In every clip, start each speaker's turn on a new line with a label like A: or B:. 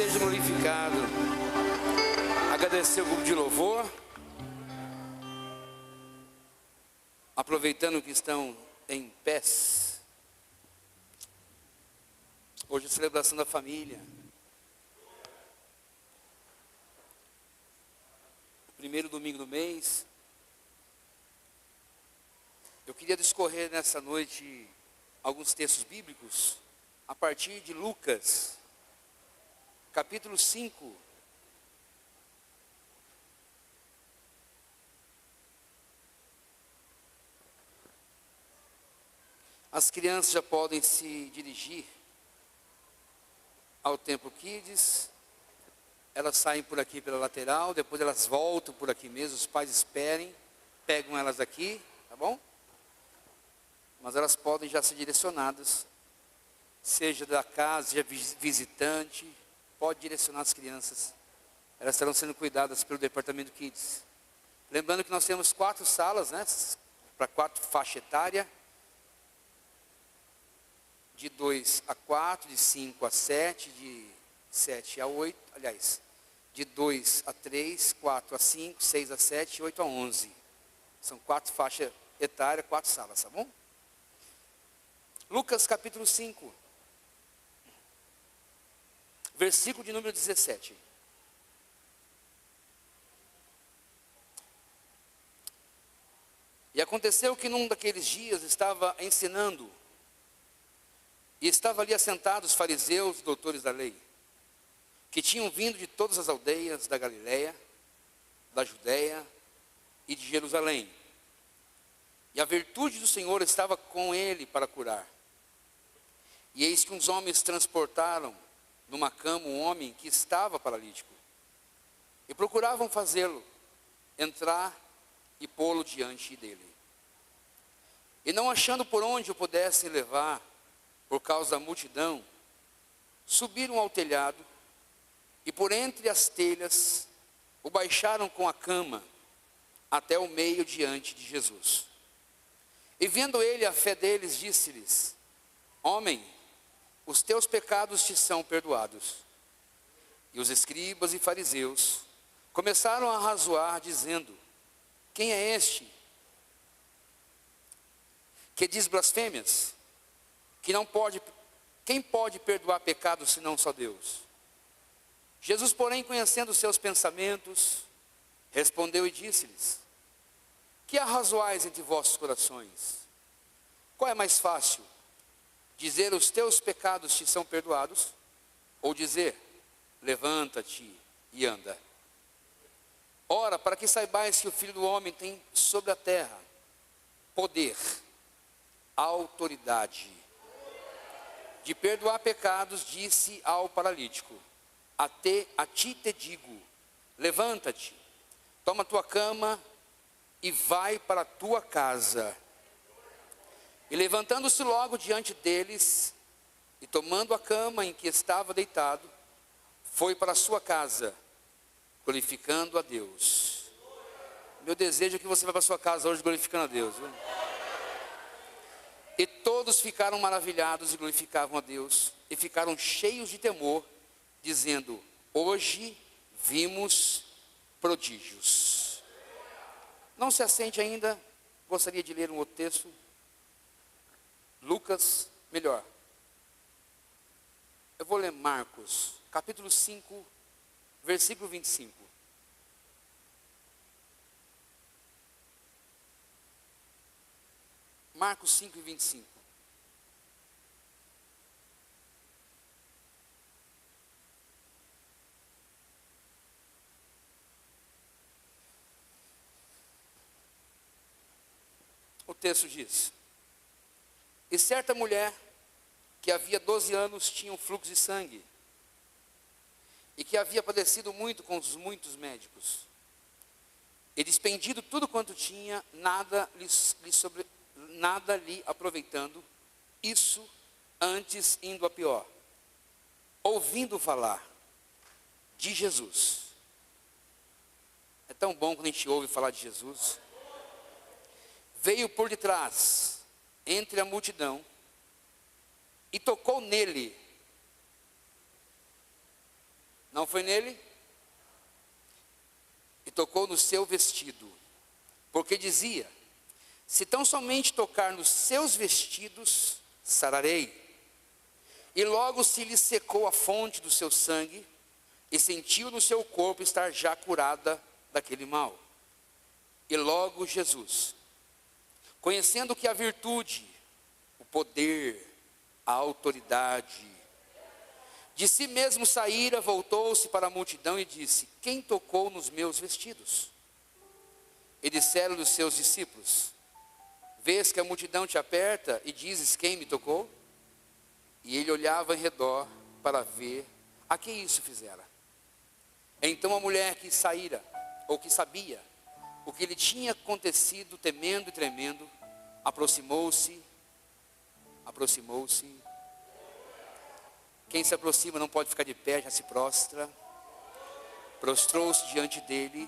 A: seja glorificado. Agradecer o grupo de louvor. Aproveitando que estão em pés. Hoje é a celebração da família. Primeiro domingo do mês. Eu queria discorrer nessa noite alguns textos bíblicos a partir de Lucas, capítulo 5. As crianças já podem se dirigir ao Templo Kids. Elas saem por aqui pela lateral, depois elas voltam por aqui mesmo. Os pais esperem, pegam elas aqui, tá bom? Mas elas podem já ser direcionadas, seja da casa, seja visitante, pode direcionar as crianças. Elas estarão sendo cuidadas pelo departamento Kids. Lembrando que nós temos 4 salas, né, para 4 faixas etárias. De 2 a 4, de 5 a 7, de 7 a 8, aliás, de 2 a 3, 4 a 5, 6 a 7, 8 a 11. São 4 faixas etárias, 4 salas, tá bom? Lucas capítulo 5, versículo de número 17. E aconteceu que num daqueles dias estava ensinando, e estavam ali assentados os fariseus, doutores da lei, que tinham vindo de todas as aldeias da Galileia, da Judéia e de Jerusalém. E a virtude do Senhor estava com ele para curar. E eis que uns homens transportaram numa cama um homem que estava paralítico. E procuravam fazê-lo entrar e pô-lo diante dele. E não achando por onde o pudessem levar, por causa da multidão, subiram ao telhado e por entre as telhas o baixaram com a cama até o meio diante de Jesus. E vendo ele a fé deles, disse-lhes: Homem, os teus pecados te são perdoados. E os escribas e fariseus começaram a razoar, dizendo: Quem é este que diz blasfêmias? Quem pode perdoar pecados senão só Deus? Jesus, porém, conhecendo os seus pensamentos, respondeu e disse-lhes: Que arrazoais entre vossos corações? Qual é mais fácil? Dizer os teus pecados te são perdoados? Ou dizer, levanta-te e anda? Ora, para que saibais que o Filho do Homem tem sobre a terra poder, autoridade de perdoar pecados, disse ao paralítico: a ti te digo, levanta-te, toma tua cama e vai para a tua casa. E levantando-se logo diante deles, e tomando a cama em que estava deitado, foi para a sua casa, glorificando a Deus. Meu desejo é que você vá para a sua casa hoje glorificando a Deus, viu? E todos ficaram maravilhados e glorificavam a Deus, e ficaram cheios de temor, dizendo: hoje vimos prodígios. Não se assente ainda, gostaria de ler um outro texto. Lucas, melhor. Eu vou ler Marcos, capítulo 5, versículo 25. Marcos 5 e 25. O texto diz: E certa mulher, que havia 12 anos tinha um fluxo de sangue, e que havia padecido muito com os muitos médicos, e despendido tudo quanto tinha, nada lhe aproveitando, isso antes indo a pior, ouvindo falar de Jesus. É tão bom quando a gente ouve falar de Jesus. Veio por detrás, entre a multidão, e tocou nele, Não foi nele? E tocou no seu vestido, porque dizia: se tão somente tocar nos seus vestidos, sararei. E logo se lhe secou a fonte do seu sangue, e sentiu no seu corpo estar já curada daquele mal. E logo Jesus, conhecendo que a virtude, o poder, a autoridade, de si mesmo saíra, voltou-se para a multidão e disse: quem tocou nos meus vestidos? E disseram-lhe os seus discípulos: vês que a multidão te aperta e dizes: quem me tocou? E ele olhava em redor para ver a quem isso fizera. Então a mulher que saíra, ou que sabia o que lhe tinha acontecido, temendo e tremendo, aproximou-se. Quem se aproxima não pode ficar de pé, já se prostra. Prostrou-se diante dele.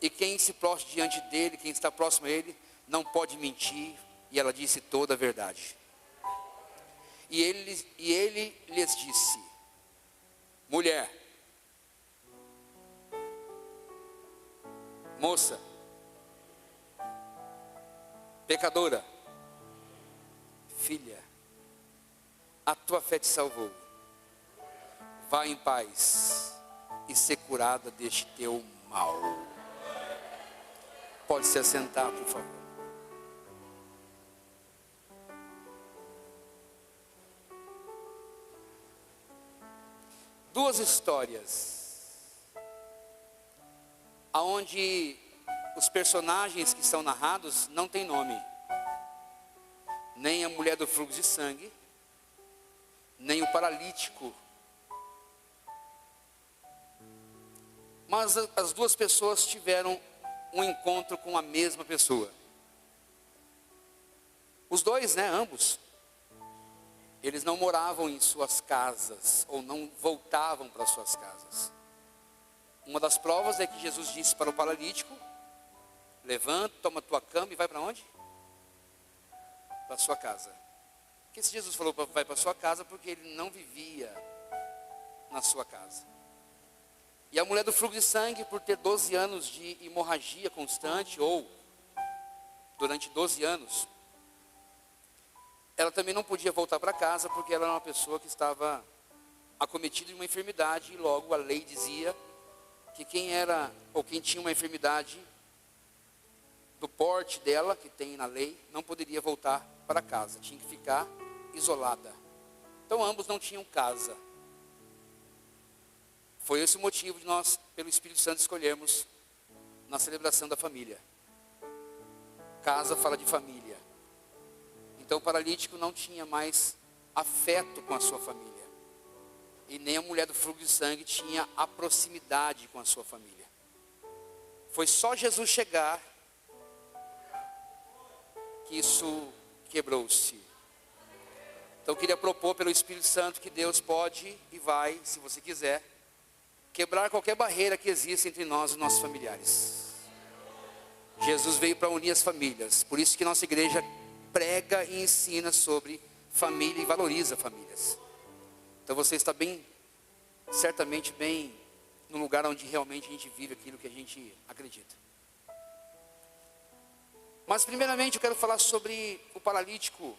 A: E quem se prostra diante dele, quem está próximo a ele, não pode mentir. E ela disse toda a verdade. E ele lhes disse: mulher, moça, pecadora, filha, a tua fé te salvou. Vá em paz e ser curada deste teu mal. Pode se assentar, por favor. Duas histórias, onde os personagens que são narrados não têm nome. Nem a mulher do fluxo de sangue, nem o paralítico. Mas as duas pessoas tiveram um encontro com a mesma pessoa. Os dois, ambos, eles não moravam em suas casas, ou não voltavam para suas casas. Uma das provas é que Jesus disse para o paralítico: levanta, toma tua cama e vai para onde? Para a sua casa. Porque se Jesus falou vai para a sua casa, porque ele não vivia na sua casa. E a mulher do fluxo de sangue, por ter 12 anos de hemorragia constante, ou durante 12 anos, ela também não podia voltar para casa, porque ela era uma pessoa que estava acometida de uma enfermidade, e logo a lei dizia que quem era, ou quem tinha uma enfermidade do porte dela, que tem na lei, não poderia voltar para casa, tinha que ficar isolada. Então ambos não tinham casa. Foi esse o motivo de nós, pelo Espírito Santo, escolhermos na celebração da família. Casa fala de família. Então o paralítico não tinha mais afeto com a sua família. E nem a mulher do fluxo de sangue tinha a proximidade com a sua família. Foi só Jesus chegar que isso quebrou-se. Então eu queria propor pelo Espírito Santo que Deus pode e vai, se você quiser, quebrar qualquer barreira que exista entre nós e os nossos familiares. Jesus veio para unir as famílias. Por isso que nossa igreja prega e ensina sobre família e valoriza famílias. Então você está certamente bem no lugar onde realmente a gente vive aquilo que a gente acredita. Mas primeiramente eu quero falar sobre o paralítico,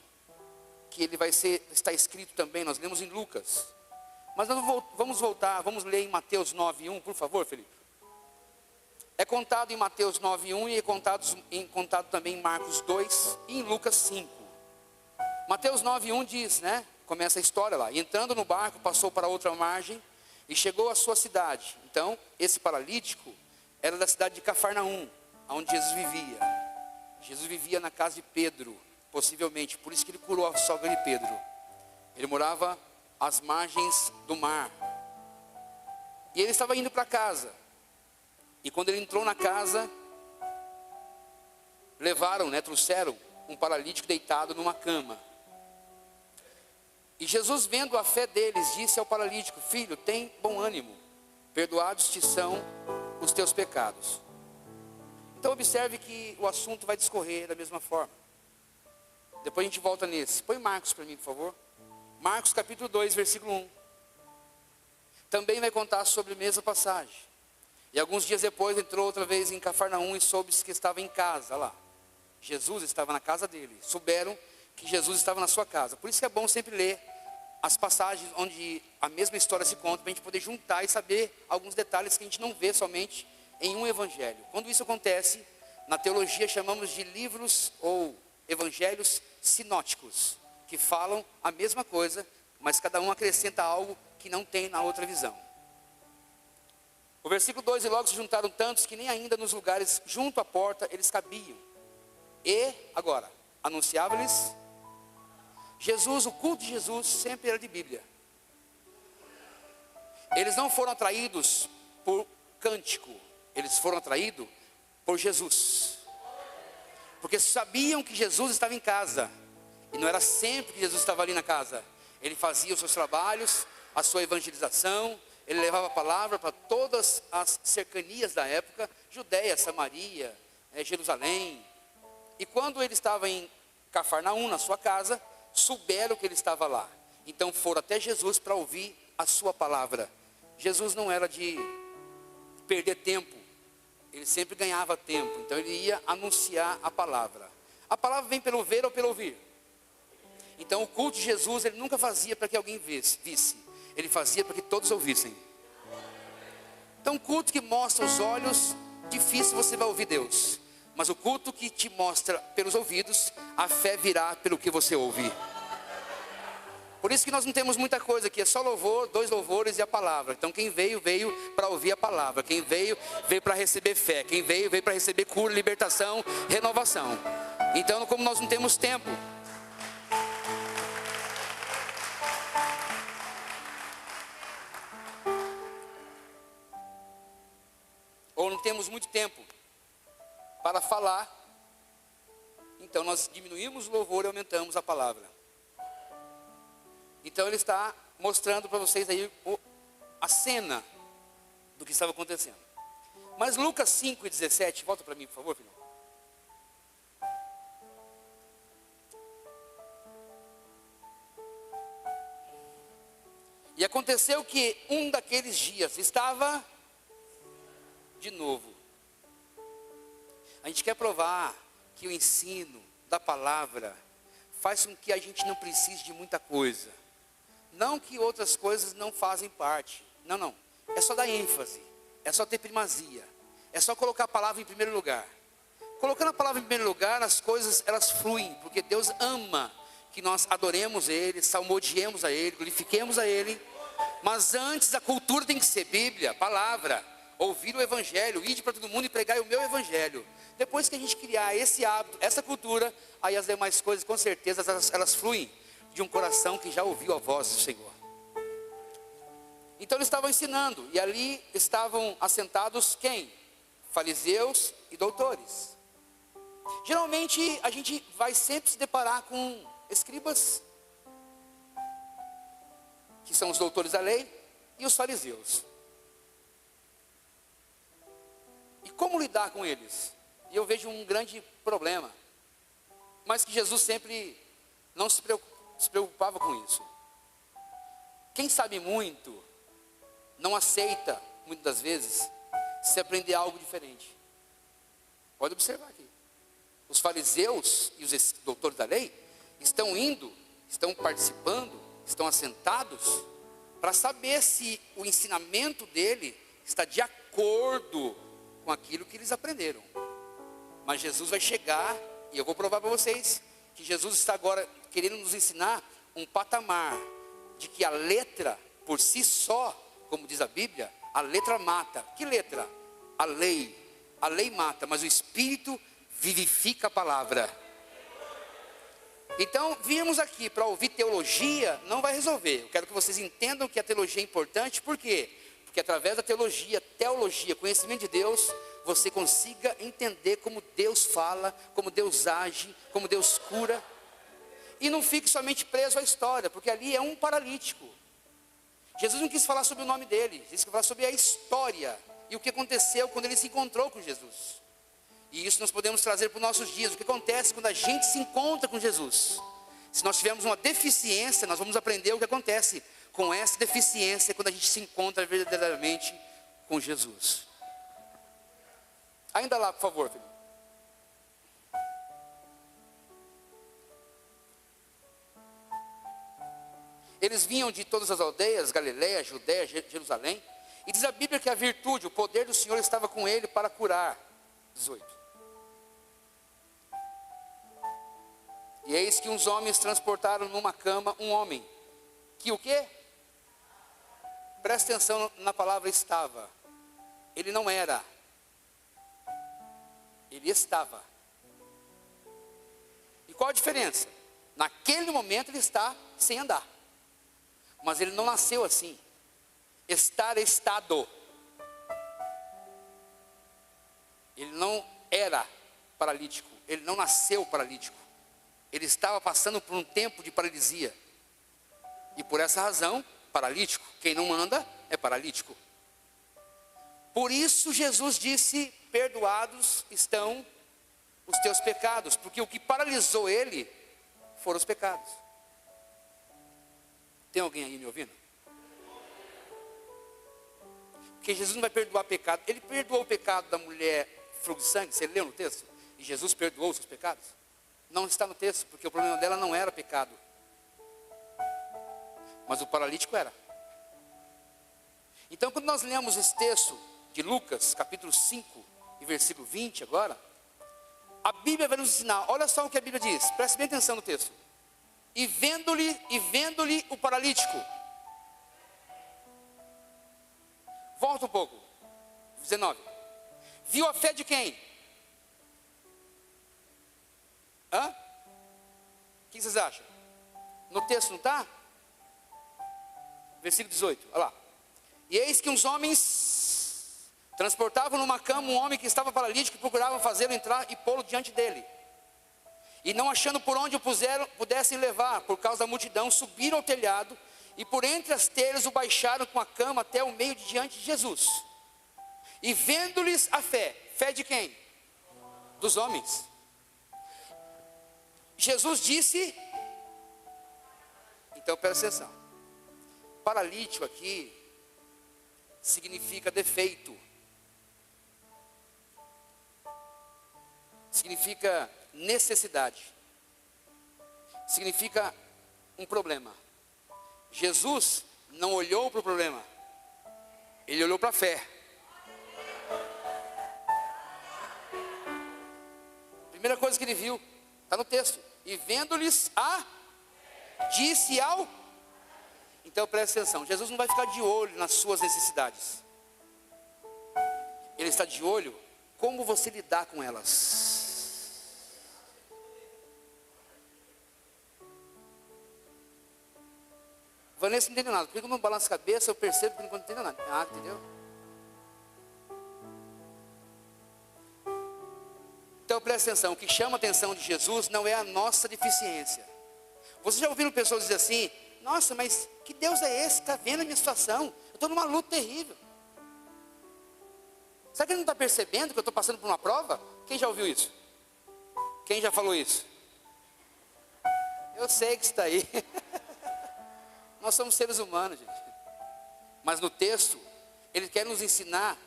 A: que ele está escrito também, nós lemos em Lucas. Mas nós vamos ler em Mateus 9:1, por favor, Felipe. É contado em Mateus 9:1 e é contado também em Marcos 2 e em Lucas 5. Mateus 9:1 diz, começa a história lá: e entrando no barco, passou para outra margem e chegou à sua cidade. Então, esse paralítico era da cidade de Cafarnaum, onde Jesus vivia. Jesus vivia na casa de Pedro, possivelmente, por isso que ele curou a sogra de Pedro. Ele morava às margens do mar. E ele estava indo para casa. E quando ele entrou na casa, trouxeram um paralítico deitado numa cama. E Jesus, vendo a fé deles, disse ao paralítico: filho, tem bom ânimo, perdoados te são os teus pecados. Então observe que o assunto vai discorrer da mesma forma. Depois a gente volta nesse. Põe Marcos para mim, por favor. Marcos capítulo 2, versículo 1. também vai contar sobre a mesma passagem. E alguns dias depois entrou outra vez em Cafarnaum e soube que estava em casa lá. Jesus estava na casa dele. Souberam que Jesus estava na sua casa. Por isso que é bom sempre ler as passagens onde a mesma história se conta, para a gente poder juntar e saber alguns detalhes que a gente não vê somente em um evangelho. Quando isso acontece, na teologia chamamos de livros ou evangelhos sinóticos, que falam a mesma coisa, mas cada um acrescenta algo que não tem na outra visão. O versículo 2: e logo se juntaram tantos que nem ainda nos lugares junto à porta eles cabiam. E, agora, anunciava-lhes Jesus. O culto de Jesus sempre era de Bíblia. Eles não foram atraídos por cântico, eles foram atraídos por Jesus. Porque sabiam que Jesus estava em casa. E não era sempre que Jesus estava ali na casa. Ele fazia os seus trabalhos, a sua evangelização. Ele levava a palavra para todas as cercanias da época: Judeia, Samaria, Jerusalém. E quando ele estava em Cafarnaum, na sua casa, souberam que ele estava lá. Então foram até Jesus para ouvir a sua palavra. Jesus não era de perder tempo. Ele sempre ganhava tempo. Então ele ia anunciar a palavra. A palavra vem pelo ver ou pelo ouvir. Então o culto de Jesus ele nunca fazia para que alguém visse. Ele fazia para que todos ouvissem. Então o culto que mostra os olhos, difícil você vai ouvir Deus. Mas o culto que te mostra pelos ouvidos, a fé virá pelo que você ouve. Por isso que nós não temos muita coisa aqui, é só louvor, 2 louvores e a palavra. Então quem veio, veio para ouvir a palavra. Quem veio, veio para receber fé. Quem veio, veio para receber cura, libertação, renovação. Então como nós não temos tempo, ou não temos muito tempo para falar, então nós diminuímos o louvor e aumentamos a palavra. Então ele está mostrando para vocês aí a cena do que estava acontecendo. Mas Lucas 5:17, volta para mim por favor, filho. E aconteceu que um daqueles dias estava de novo. A gente quer provar que o ensino da palavra faz com que a gente não precise de muita coisa. Não que outras coisas não fazem parte. Não. É só dar ênfase. É só ter primazia. É só colocar a palavra em primeiro lugar. Colocando a palavra em primeiro lugar, as coisas elas fluem. Porque Deus ama que nós adoremos Ele, salmodiemos a Ele, glorifiquemos a Ele. Mas antes a cultura tem que ser Bíblia, palavra. Ouvir o Evangelho, ide para todo mundo e pregar o meu Evangelho. Depois que a gente criar esse hábito, essa cultura, aí as demais coisas com certeza elas fluem de um coração que já ouviu a voz do Senhor. Então eles estavam ensinando, e ali estavam assentados quem? Fariseus e doutores. Geralmente a gente vai sempre se deparar com escribas, que são os doutores da lei, e os fariseus. E como lidar com eles? E eu vejo um grande problema, mas que Jesus sempre não se preocupava com isso. Quem sabe muito, não aceita, muitas das vezes, se aprender algo diferente. Pode observar aqui. Os fariseus e os doutores da lei estão indo, estão participando, estão assentados, para saber se o ensinamento dele está de acordo com aquilo que eles aprenderam. Mas Jesus vai chegar, e eu vou provar para vocês, que Jesus está agora querendo nos ensinar um patamar, de que a letra, por si só, como diz a Bíblia, a letra mata. Que letra? A lei mata, mas o Espírito vivifica a palavra. Então, viemos aqui para ouvir teologia, não vai resolver. Eu quero que vocês entendam que a teologia é importante, por quê? Porque através da teologia, conhecimento de Deus, você consiga entender como Deus fala, como Deus age, como Deus cura. E não fique somente preso à história, porque ali é um paralítico. Jesus não quis falar sobre o nome dele, quis falar sobre a história e o que aconteceu quando ele se encontrou com Jesus. E isso nós podemos trazer para os nossos dias. O que acontece quando a gente se encontra com Jesus? Se nós tivermos uma deficiência, nós vamos aprender o que acontece com essa deficiência quando a gente se encontra verdadeiramente com Jesus. Ainda lá, por favor, filho. Eles vinham de todas as aldeias, Galileia, Judéia, Jerusalém. E diz a Bíblia que a virtude, o poder do Senhor estava com ele para curar. 18. E eis que uns homens transportaram numa cama um homem. Que o quê? Presta atenção na palavra estava. Ele não era. Ele estava. E qual a diferença? Naquele momento ele está sem andar. Mas ele não nasceu assim. Estar é estado. Ele não era paralítico. Ele não nasceu paralítico. Ele estava passando por um tempo de paralisia. E por essa razão, paralítico. Quem não anda é paralítico. Por isso Jesus disse: perdoados estão os teus pecados. Porque o que paralisou ele foram os pecados. Tem alguém aí me ouvindo? Porque Jesus não vai perdoar pecado. Ele perdoou o pecado da mulher fluxo de sangue. Você leu no texto? E Jesus perdoou os seus pecados? Não está no texto, porque o problema dela não era pecado. Mas o paralítico era. Então, quando nós lemos esse texto de Lucas, capítulo 5, e versículo 20 agora, a Bíblia vai nos ensinar, olha só o que a Bíblia diz, preste bem atenção no texto. E vendo-lhe o paralítico. Volta um pouco. 19. Viu a fé de quem? O que vocês acham? No texto não está? Versículo 18, olha lá. E eis que uns homens transportavam numa cama um homem que estava paralítico e procuravam fazê-lo entrar e pô-lo diante dele. E não achando por onde o pudessem levar, por causa da multidão, subiram ao telhado e por entre as telhas o baixaram com a cama até o meio de diante de Jesus. E vendo-lhes a fé, fé de quem? Dos homens. Jesus disse, então presta atenção, paralítico aqui significa defeito, significa necessidade, significa um problema. Jesus não olhou para o problema, ele olhou para a fé. Primeira coisa que ele viu, está no texto. E vendo-lhes disse ao. Então presta atenção, Jesus não vai ficar de olho nas suas necessidades. Ele está de olho como você lidar com elas. Vanessa não entendeu nada, porque quando eu balanço a cabeça eu percebo que não entendeu nada. Entendeu? Então presta atenção, o que chama a atenção de Jesus não é a nossa deficiência. Vocês já ouviram pessoas dizer assim: nossa, mas que Deus é esse? Está vendo a minha situação? Eu estou numa luta terrível. Será que ele não está percebendo que eu estou passando por uma prova? Quem já ouviu isso? Quem já falou isso? Eu sei que está aí. Nós somos seres humanos, gente. Mas no texto, ele quer nos ensinar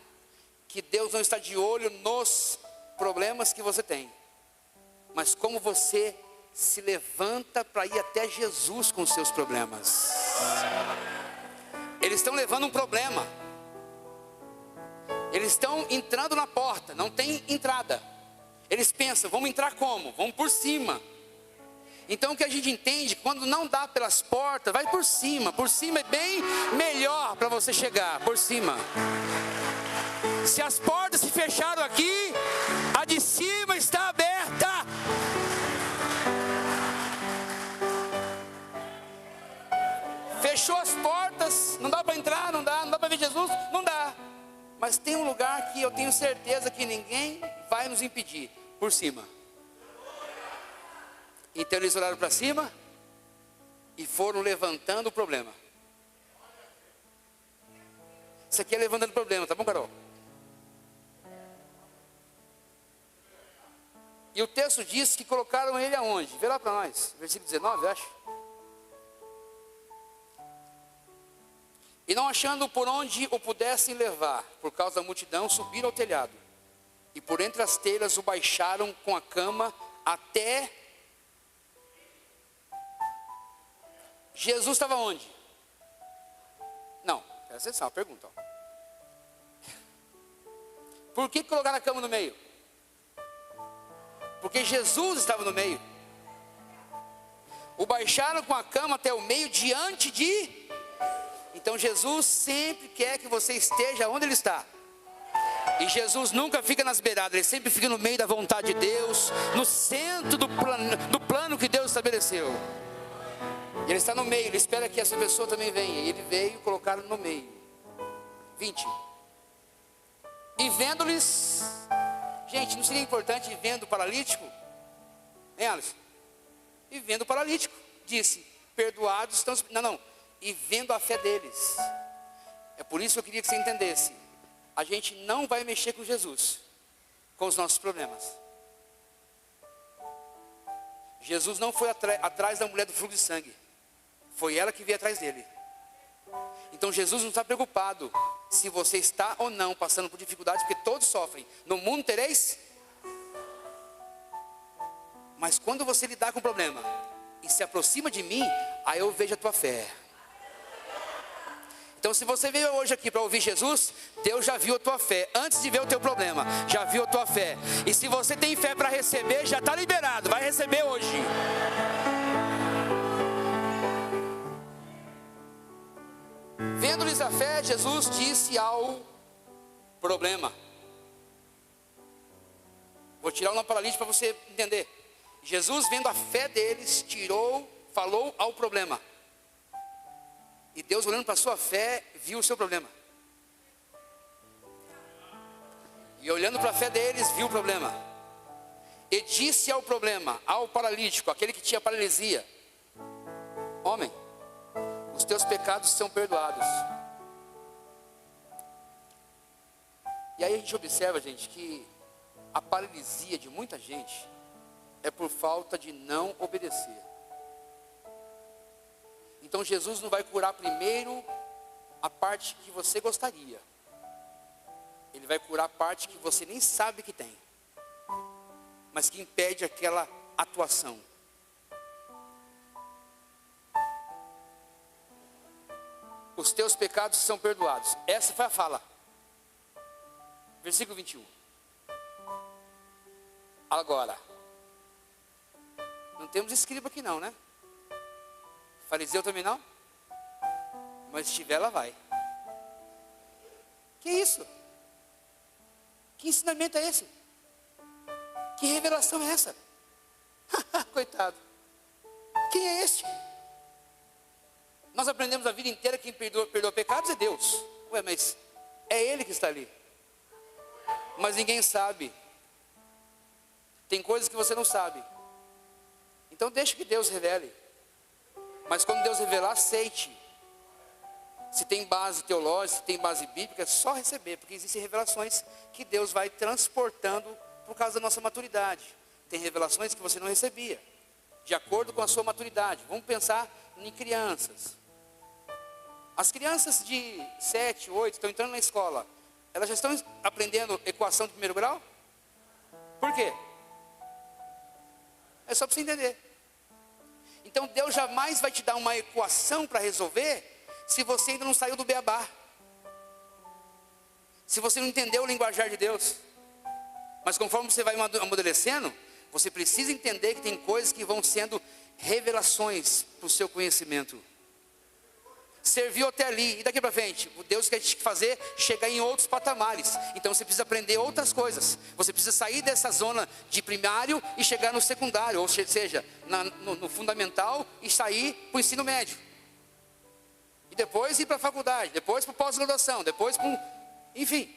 A: que Deus não está de olho nos problemas que você tem, mas como você se levanta para ir até Jesus com os seus problemas. Eles estão levando um problema. Eles estão entrando na porta, não tem entrada. Eles pensam, vamos entrar como? Vamos por cima. Então o que a gente entende, quando não dá pelas portas, vai por cima. Por cima é bem melhor para você chegar, por cima. Se as portas se fecharam aqui, a de cima está aberta. Fechou as portas, não dá para entrar, não dá para ver Jesus, não dá. Mas tem um lugar que eu tenho certeza que ninguém vai nos impedir, por cima. Então eles olharam para cima e foram levantando o problema. Isso aqui é levantando o problema, tá bom, Carol? E o texto diz que colocaram ele aonde? Vê lá para nós, versículo 19, eu acho. E não achando por onde o pudessem levar, por causa da multidão, subiram ao telhado. E por entre as telhas o baixaram com a cama até... Jesus estava onde? Não, presta atenção, a pergunta. Ó. Por que colocaram a cama no meio? Porque Jesus estava no meio. O baixaram com a cama até o meio diante de... Então Jesus sempre quer que você esteja onde Ele está. E Jesus nunca fica nas beiradas, Ele sempre fica no meio da vontade de Deus, no centro do plano que Deus estabeleceu. E Ele está no meio, Ele espera que essa pessoa também venha. E Ele veio e colocaram no meio. 20. E vendo-lhes... Gente, não seria importante ir vendo o paralítico? Hein, Alisson? E vendo o paralítico, disse, perdoados estão... Não. E vendo a fé deles. É por isso que eu queria que você entendesse. A gente não vai mexer com Jesus, com os nossos problemas. Jesus não foi atrás da mulher do fluxo de sangue. Foi ela que veio atrás dele. Então Jesus não está preocupado se você está ou não passando por dificuldades, porque todos sofrem. No mundo tereis. Mas quando você lidar com o problema e se aproxima de mim, aí eu vejo a tua fé. Então se você veio hoje aqui para ouvir Jesus, Deus já viu a tua fé. Antes de ver o teu problema, já viu a tua fé. E se você tem fé para receber, já está liberado. Vai receber hoje. Vendo-lhes a fé, Jesus disse ao problema. Vou tirar uma paralítica para você entender. Jesus, vendo a fé deles, falou ao problema. E Deus, olhando para a sua fé, viu o seu problema. E olhando para a fé deles, viu o problema. E disse ao problema, ao paralítico, aquele que tinha paralisia: homem, os teus pecados são perdoados. E aí a gente observa, gente, que a paralisia de muita gente é por falta de não obedecer. Então Jesus não vai curar primeiro a parte que você gostaria. Ele vai curar a parte que você nem sabe que tem, mas que impede aquela atuação. Os teus pecados são perdoados. Essa foi a fala. Versículo 21. Agora, não temos escriba aqui não, né? Fariseu também não? Mas se tiver, ela vai. Que isso? Que ensinamento é esse? Que revelação é essa? Coitado. Quem é este? Nós aprendemos a vida inteira que quem perdoa pecados é Deus. Ué, mas é Ele que está ali. Mas ninguém sabe. Tem coisas que você não sabe. Então deixa que Deus revele. Mas quando Deus revelar, aceite. Se tem base teológica, se tem base bíblica, é só receber. Porque existem revelações que Deus vai transportando por causa da nossa maturidade. Tem revelações que você não recebia, de acordo com a sua maturidade. Vamos pensar em crianças. As crianças de 7, 8 estão entrando na escola. Elas já estão aprendendo equação de primeiro grau? Por quê? É só para você entender. Então Deus jamais vai te dar uma equação para resolver se você ainda não saiu do beabá. Se você não entendeu o linguajar de Deus. Mas conforme você vai amadurecendo, você precisa entender que tem coisas que vão sendo revelações para o seu conhecimento. Serviu até ali, e daqui para frente, o Deus quer te fazer chegar em outros patamares. Então você precisa aprender outras coisas. Você precisa sair dessa zona de primário e chegar no secundário, ou seja, no fundamental e sair para o ensino médio. E depois ir para a faculdade, depois para a pós-graduação, depois para enfim.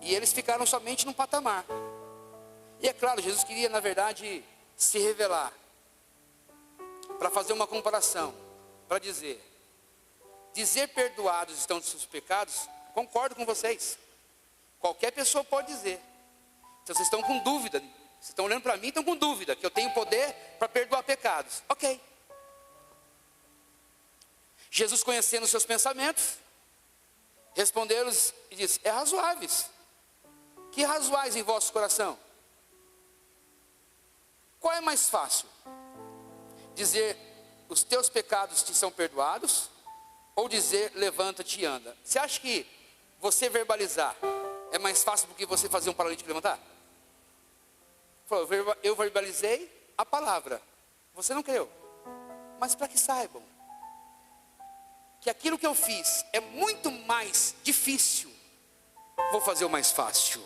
A: E eles ficaram somente num patamar. E é claro, Jesus queria, na verdade, se revelar. Para fazer uma comparação, para dizer perdoados estão dos seus pecados, concordo com vocês. Qualquer pessoa pode dizer. Então vocês estão com dúvida, vocês estão olhando para mim e estão com dúvida, que eu tenho poder para perdoar pecados. Ok. Jesus, conhecendo os seus pensamentos, respondeu-lhes e disse: é razoáveis. Que razoais em vosso coração? Qual é mais fácil? Dizer: os teus pecados te são perdoados? Ou dizer: levanta-te e anda? Você acha que você verbalizar é mais fácil do que você fazer um paralítico levantar? Eu verbalizei a palavra, você não creu. Mas para que saibam que aquilo que eu fiz é muito mais difícil, vou fazer o mais fácil.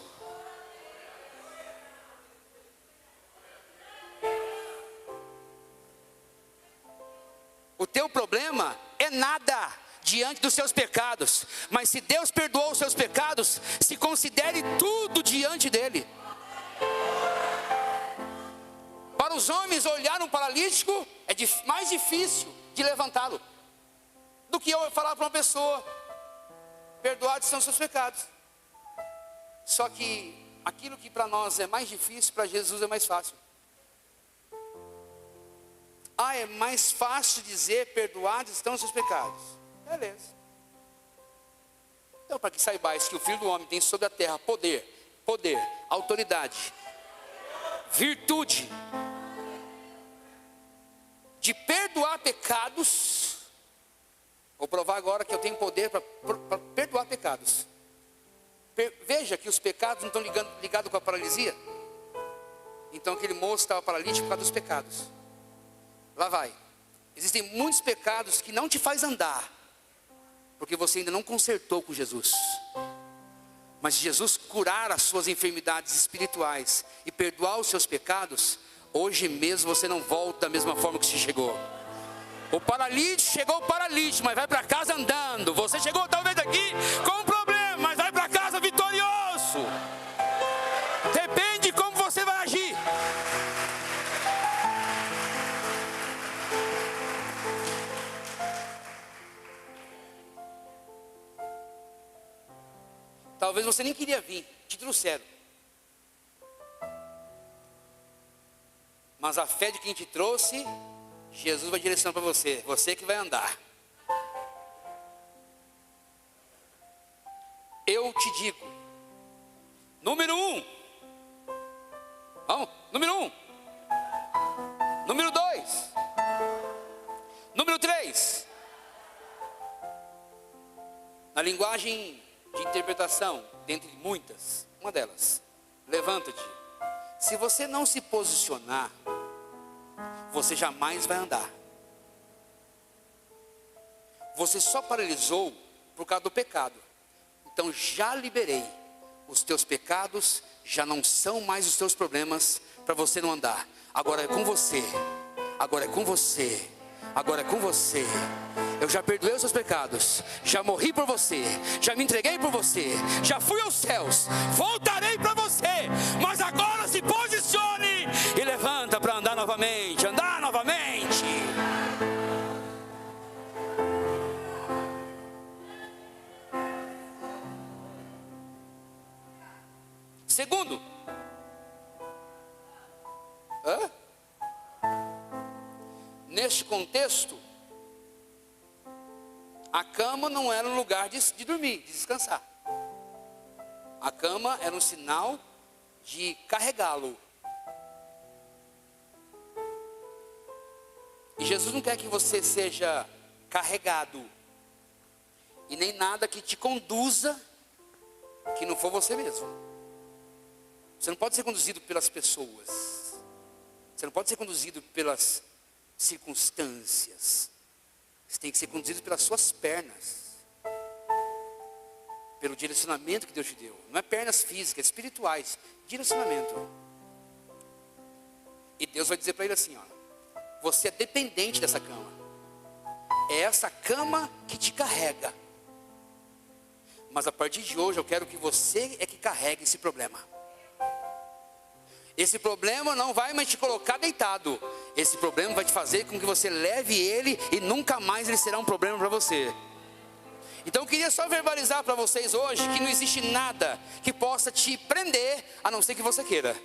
A: O teu problema é nada diante dos seus pecados, mas se Deus perdoou os seus pecados, se considere tudo diante dele. Para os homens, olhar um paralítico é mais difícil de levantá-lo do que eu falar para uma pessoa: perdoados são os seus pecados. Só que aquilo que para nós é mais difícil, para Jesus é mais fácil. É mais fácil dizer: perdoados estão os seus pecados. Beleza. Então, para que saibais que o Filho do Homem tem sobre a terra poder, autoridade, virtude de perdoar pecados. Vou provar agora que eu tenho poder para perdoar pecados. Veja que os pecados não estão ligados com a paralisia. Então aquele moço estava paralítico por causa dos pecados. Lá vai. Existem muitos pecados que não te faz andar, porque você ainda não consertou com Jesus. Mas se Jesus curar as suas enfermidades espirituais e perdoar os seus pecados, hoje mesmo você não volta da mesma forma que você chegou. O paralítico chegou paralítico, mas vai para casa andando. Você chegou talvez aqui com um problema, mas vai para casa vitorioso. Depende de como você vai agir. Talvez você nem queria vir, te trouxeram. Mas a fé de quem te trouxe, Jesus vai direcionando para você. Você que vai andar. Eu te digo. Número 1. Vamos, número 1. Número 2. Número 3. Na linguagem de interpretação, dentre muitas, uma delas: levanta-te. Se você não se posicionar, você jamais vai andar. Você só paralisou por causa do pecado. Então já liberei. Os teus pecados já não são mais os teus problemas para você não andar. Agora é com você. Agora é com você. Agora é com você. Eu já perdoei os seus pecados. Já morri por você. Já me entreguei por você. Já fui aos céus. Voltarei para você. Mas agora se posicione e levanta para andar novamente. Andar novamente. Segundo. Neste contexto, a cama não era um lugar de dormir, de descansar. A cama era um sinal de carregá-lo. E Jesus não quer que você seja carregado. E nem nada que te conduza, que não for você mesmo. Você não pode ser conduzido pelas pessoas. Você não pode ser conduzido pelas circunstâncias. Você tem que ser conduzido pelas suas pernas, pelo direcionamento que Deus te deu. Não é pernas físicas, espirituais. Direcionamento. E Deus vai dizer para ele assim: você é dependente dessa cama. É essa cama que te carrega. Mas a partir de hoje eu quero que você é que carregue esse problema. Esse problema não vai mais te colocar deitado. Esse problema vai te fazer com que você leve ele e nunca mais ele será um problema para você. Então eu queria só verbalizar para vocês hoje que não existe nada que possa te prender, a não ser que você queira.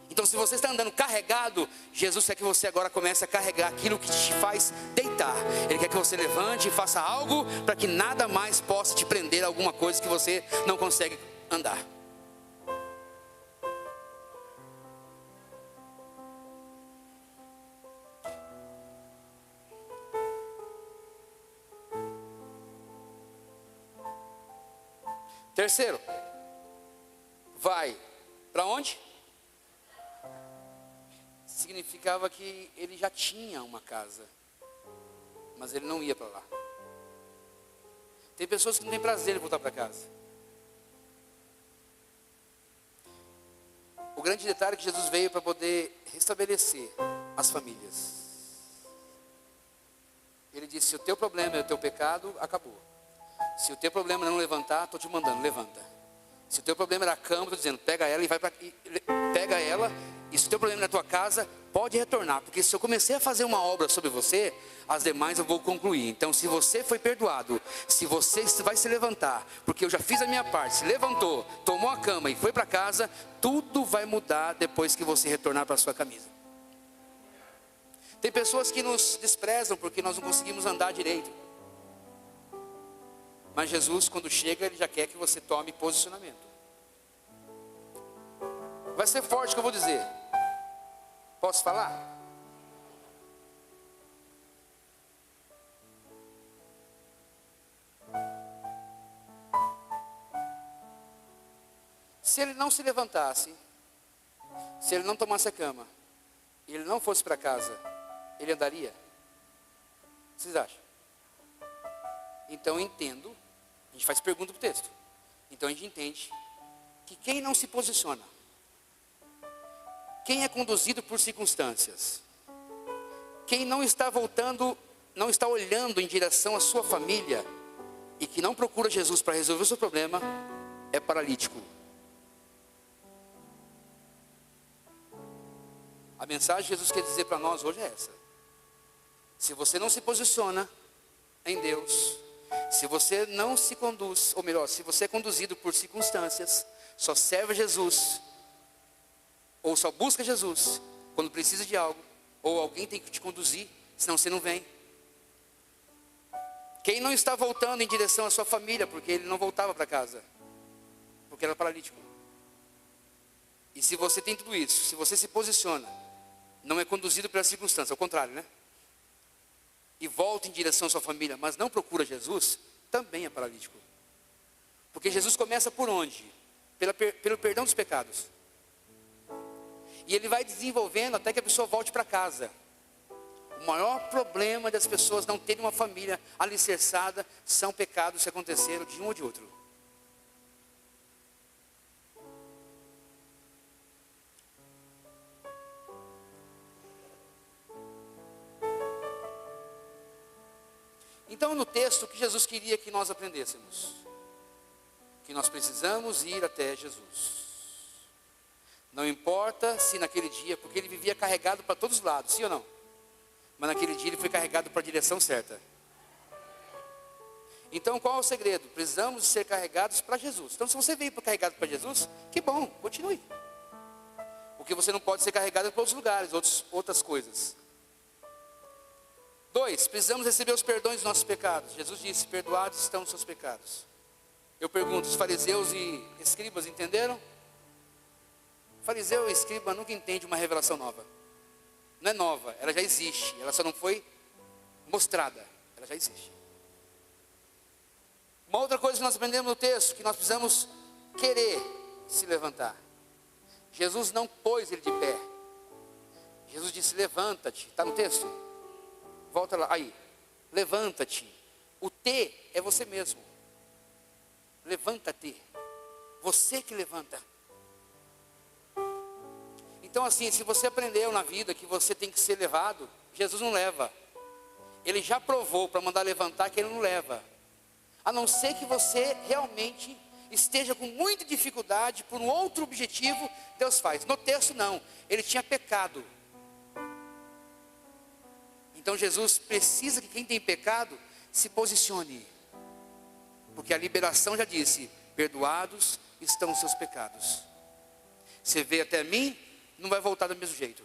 A: Então se você está andando carregado, Jesus quer que você agora comece a carregar aquilo que te faz deitar. Ele quer que você levante e faça algo para que nada mais possa te prender a alguma coisa que você não consegue andar. Terceiro, vai para onde? Significava que ele já tinha uma casa, mas ele não ia para lá. Tem pessoas que não têm prazer em voltar para casa. O grande detalhe é que Jesus veio para poder restabelecer as famílias. Ele disse: se o teu problema é o teu pecado, acabou. Se o teu problema é não levantar, estou te mandando, levanta. Se o teu problema era a cama, estou dizendo, pega ela e vai para... Pega ela, e se o teu problema é na tua casa, pode retornar. Porque se eu comecei a fazer uma obra sobre você, as demais eu vou concluir. Então se você foi perdoado, se você vai se levantar, porque eu já fiz a minha parte, se levantou, tomou a cama e foi para casa, tudo vai mudar depois que você retornar para a sua camisa. Tem pessoas que nos desprezam porque nós não conseguimos andar direito. Mas Jesus, quando chega, Ele já quer que você tome posicionamento. Vai ser forte o que eu vou dizer. Posso falar? Se ele não se levantasse, se ele não tomasse a cama, e ele não fosse para casa, ele andaria? O que vocês acham? Então eu entendo. A gente faz pergunta para o texto. Então a gente entende que quem não se posiciona, quem é conduzido por circunstâncias, quem não está voltando, não está olhando em direção à sua família e que não procura Jesus para resolver o seu problema, é paralítico. A mensagem que Jesus quer dizer para nós hoje é essa: se você não se posiciona em Deus, se você não se conduz, ou melhor, se você é conduzido por circunstâncias, só serve a Jesus, ou só busca Jesus quando precisa de algo, ou alguém tem que te conduzir, senão você não vem. Quem não está voltando em direção à sua família, porque ele não voltava para casa, porque era paralítico. E se você tem tudo isso, se você se posiciona, não é conduzido pela circunstância, ao contrário, né? E volta em direção à sua família, mas não procura Jesus, também é paralítico. Porque Jesus começa por onde? Pelo perdão dos pecados. E ele vai desenvolvendo até que a pessoa volte para casa. O maior problema das pessoas não terem uma família alicerçada são pecados que aconteceram de um ou de outro. Então no texto, o que Jesus queria que nós aprendêssemos? Que nós precisamos ir até Jesus. Não importa se naquele dia, porque ele vivia carregado para todos os lados, sim ou não? Mas naquele dia ele foi carregado para a direção certa. Então qual é o segredo? Precisamos ser carregados para Jesus. Então se você veio carregado para Jesus, que bom, continue. Porque você não pode ser carregado para outros lugares, outras coisas. 2, precisamos receber os perdões dos nossos pecados. Jesus disse, perdoados estão os seus pecados. Eu pergunto, os fariseus e escribas entenderam? Fariseu e escriba nunca entende uma revelação nova. Não é nova, ela já existe. Ela só não foi mostrada, ela já existe. Uma outra coisa que nós aprendemos no texto, que nós precisamos querer se levantar. Jesus não pôs ele de pé. Jesus disse, levanta-te. Está no texto? Volta lá, aí. Levanta-te. O T é você mesmo. Levanta-te. Você que levanta. Então assim, se você aprendeu na vida que você tem que ser levado, Jesus não leva. Ele já provou para mandar levantar que ele não leva. A não ser que você realmente esteja com muita dificuldade por um outro objetivo, Deus faz. No texto não, ele tinha pecado. Então Jesus precisa que quem tem pecado se posicione. Porque a liberação já disse, perdoados estão os seus pecados. Você veio até mim, não vai voltar do mesmo jeito.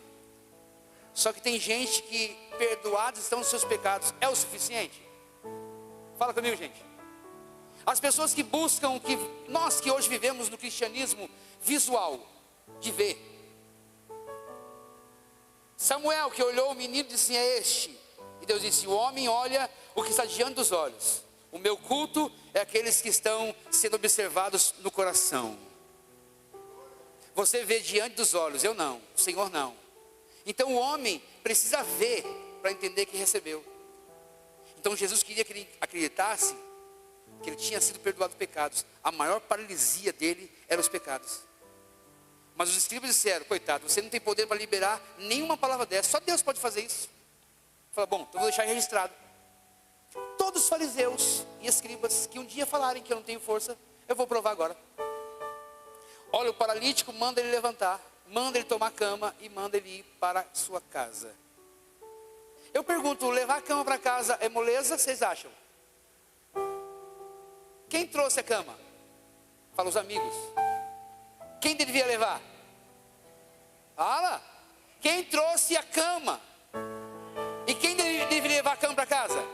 A: Só que tem gente que perdoados estão os seus pecados, é o suficiente? Fala comigo, gente. As pessoas que buscam, nós que hoje vivemos no cristianismo visual, de ver. Samuel que olhou o menino e disse, é este. E Deus disse, o homem olha o que está diante dos olhos. O meu culto é aqueles que estão sendo observados no coração. Você vê diante dos olhos, eu não, o Senhor não. Então o homem precisa ver para entender que recebeu. Então Jesus queria que ele acreditasse que ele tinha sido perdoado pecados. A maior paralisia dele eram os pecados. Mas os escribas disseram, coitado, você não tem poder para liberar nenhuma palavra dessa, só Deus pode fazer isso. Fala, bom, então vou deixar registrado. Todos os fariseus e escribas que um dia falarem que eu não tenho força, eu vou provar agora. Olha, o paralítico, manda ele levantar, manda ele tomar a cama e manda ele ir para a sua casa. Eu pergunto, levar a cama para casa é moleza? Vocês acham? Quem trouxe a cama? Fala os amigos. Quem devia levar? Fala. Quem trouxe a cama? E quem deveria levar a cama para casa?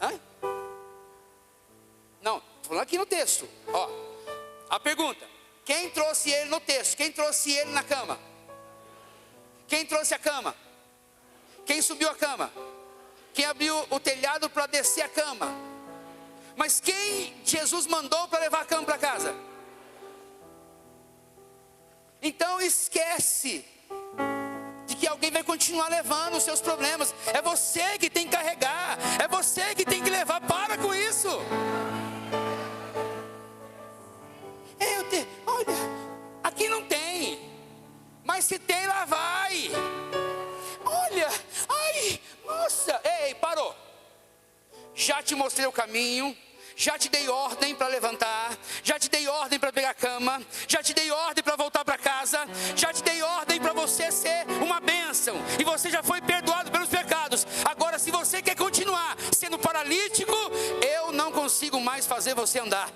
A: Hã? Não, estou falando aqui no texto. Ó, a pergunta. Quem trouxe ele no texto? Quem trouxe ele na cama? Quem trouxe a cama? Quem subiu a cama? Quem abriu o telhado para descer a cama? Mas quem Jesus mandou para levar a cama para casa? Então esquece de que alguém vai continuar levando os seus problemas. É você que tem que carregar. É você que tem que levar. Para com isso. Olha, aqui não tem. Mas se tem, lá vai. Olha, ai, nossa. Ei, parou. Já te mostrei o caminho. Já te dei ordem para levantar, já te dei ordem para pegar a cama, já te dei ordem para voltar para casa, já te dei ordem para você ser uma bênção, e você já foi perdoado pelos pecados. Agora, se você quer continuar sendo paralítico, eu não consigo mais fazer você andar.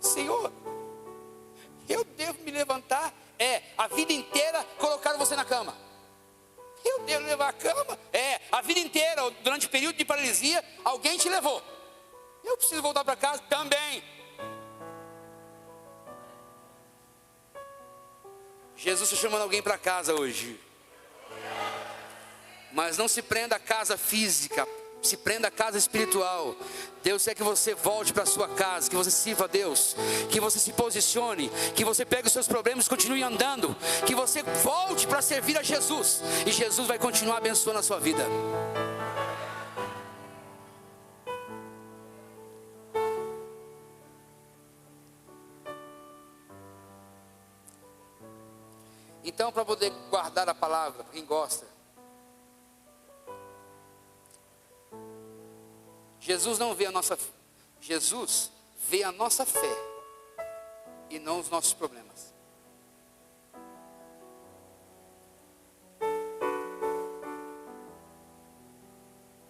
A: Senhor, eu devo me levantar? A vida inteira colocaram você na cama. Eu devo levar a cama? A vida inteira, durante o período de paralisia, alguém te levou. Eu preciso voltar para casa também. Jesus está chamando alguém para casa hoje. Mas não se prenda à casa física, se prenda à casa espiritual. Deus quer que você volte para a sua casa, que você sirva a Deus, que você se posicione, que você pegue os seus problemas e continue andando, que você volte para servir a Jesus, e Jesus vai continuar abençoando a sua vida. Então, para poder guardar a palavra, para quem gosta, Jesus não vê a nossa, Jesus vê a nossa fé e não os nossos problemas.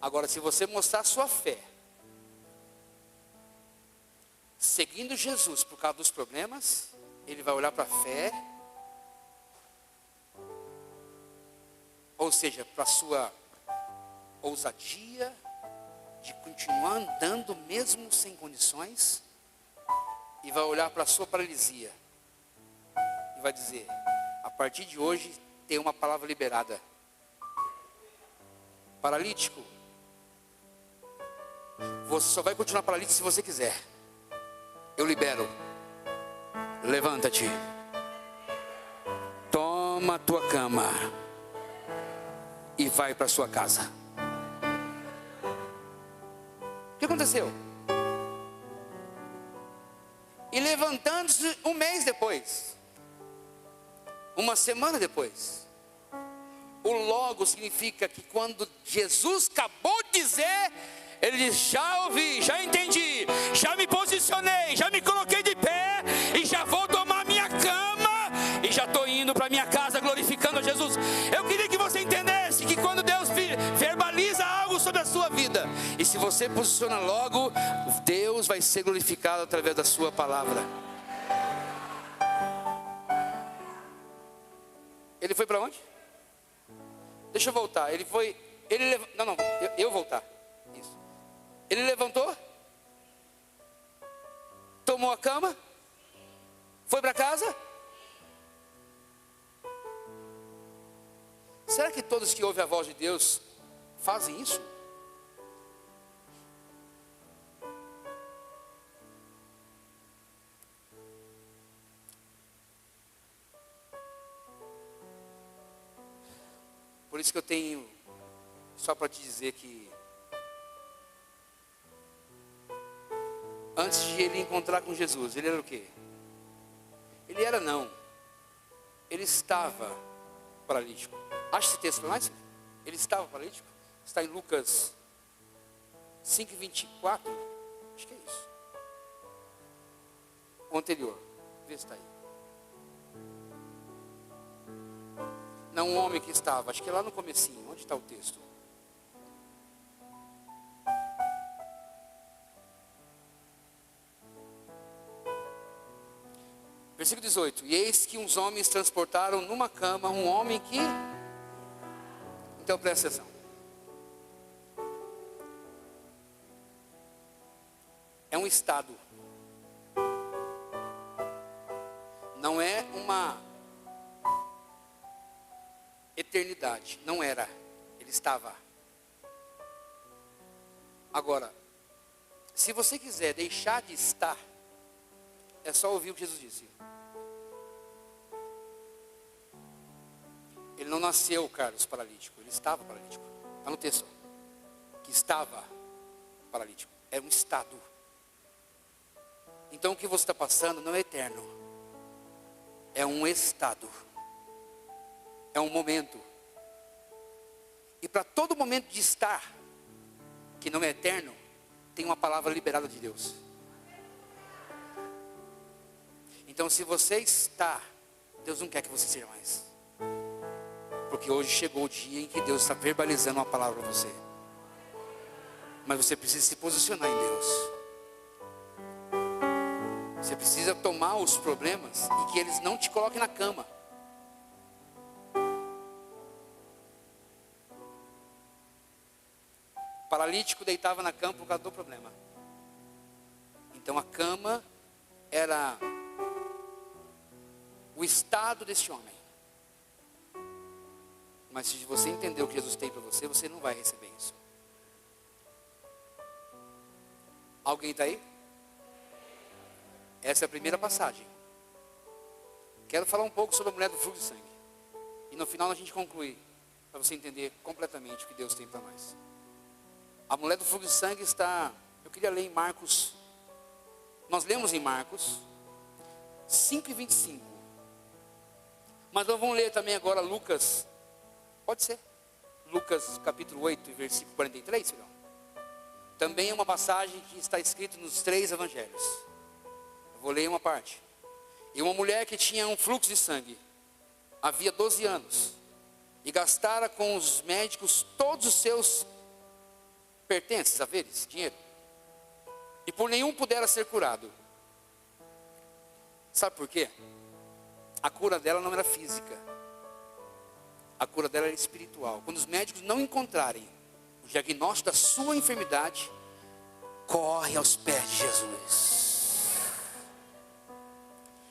A: Agora, se você mostrar a sua fé, seguindo Jesus por causa dos problemas, Ele vai olhar para a fé, ou seja, para a sua ousadia de continuar andando mesmo sem condições, e vai olhar para a sua paralisia e vai dizer, a partir de hoje tem uma palavra liberada. Paralítico, você só vai continuar paralítico se você quiser. Eu libero. Levanta-te, toma a tua cama e vai para a sua casa. O que aconteceu? E levantando-se um mês depois, uma semana depois, o logo significa que quando Jesus acabou de dizer, ele diz, já ouvi, já entendi, já me posicionei, já me coloquei de pé, e já vou tomar minha cama, e já estou indo para minha casa glorificando a Jesus. Eu queria que você entendesse que quando Deus verbaliza algo sobre sobre a sua vida. E se você posiciona logo, Deus vai ser glorificado através da sua palavra. Ele foi para onde? Deixa eu voltar. Eu voltar. Isso. Ele levantou, tomou a cama, foi para casa. Será que todos que ouvem a voz de Deus fazem isso? Por isso que eu tenho, só para te dizer que antes de ele encontrar com Jesus, ele era o quê? Ele estava paralítico. Acha esse texto para nós? Ele estava paralítico. Está em Lucas 5:24. Acho que é isso. O anterior. Vê se está aí. Não, um homem que estava. Acho que é lá no comecinho. Onde está o texto? Versículo 18. E eis que uns homens transportaram numa cama um homem que... Então presta atenção. É um estado. Não é uma eternidade. Não era. Ele estava. Agora, se você quiser deixar de estar, é só ouvir o que Jesus disse. Ele não nasceu, Carlos, paralítico. Ele estava paralítico. Está no texto. Que estava paralítico. É um estado. Então o que você está passando não é eterno. É um estado. É um momento. E para todo momento de estar, que não é eterno, tem uma palavra liberada de Deus. Então se você está, Deus não quer que você seja mais. Porque hoje chegou o dia em que Deus está verbalizando uma palavra para você. Mas você precisa se posicionar em Deus. Você precisa tomar os problemas e que eles não te coloquem na cama. O paralítico deitava na cama por causa do problema. Então a cama era o estado desse homem. Mas se você entender o que Jesus tem para você, você não vai receber isso. Alguém está aí? Essa é a primeira passagem. Quero falar um pouco sobre a mulher do fluxo de sangue. E no final a gente conclui, para você entender completamente o que Deus tem para nós. A mulher do fluxo de sangue está... Eu queria ler em Marcos. Nós lemos em Marcos 5:25. Mas nós vamos ler também agora Lucas. Pode ser. Lucas capítulo 8, versículo 43, filhão. Também é uma passagem que está escrita nos 3 evangelhos. Eu vou ler uma parte. E uma mulher que tinha um fluxo de sangue, havia 12 anos, e gastara com os médicos todos os seus pertences, haveres, dinheiro, e por nenhum pudera ser curado. Sabe por quê? A cura dela não era física. A cura dela era espiritual. Quando os médicos não encontrarem o diagnóstico da sua enfermidade, corre aos pés de Jesus.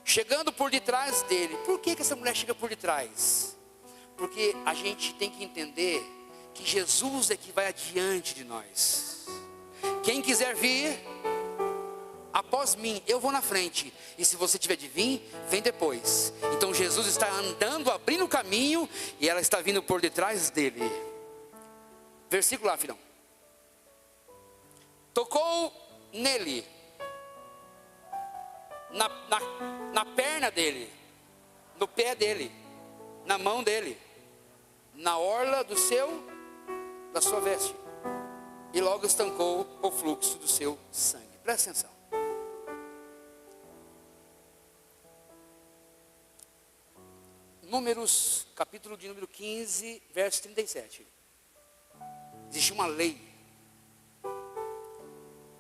A: Chegando por detrás dele. Por que essa mulher chega por detrás? Porque a gente tem que entender que Jesus é que vai adiante de nós. Quem quiser vir após mim, eu vou na frente. E se você tiver de vir, vem depois. Então Jesus está andando, abrindo o caminho, e ela está vindo por detrás dele. Versículo lá, filhão. Tocou nele, na perna dele, no pé dele, na mão dele, na orla da sua veste, e logo estancou o fluxo do seu sangue. Presta atenção. Números, capítulo de número 15, verso 37. Existe uma lei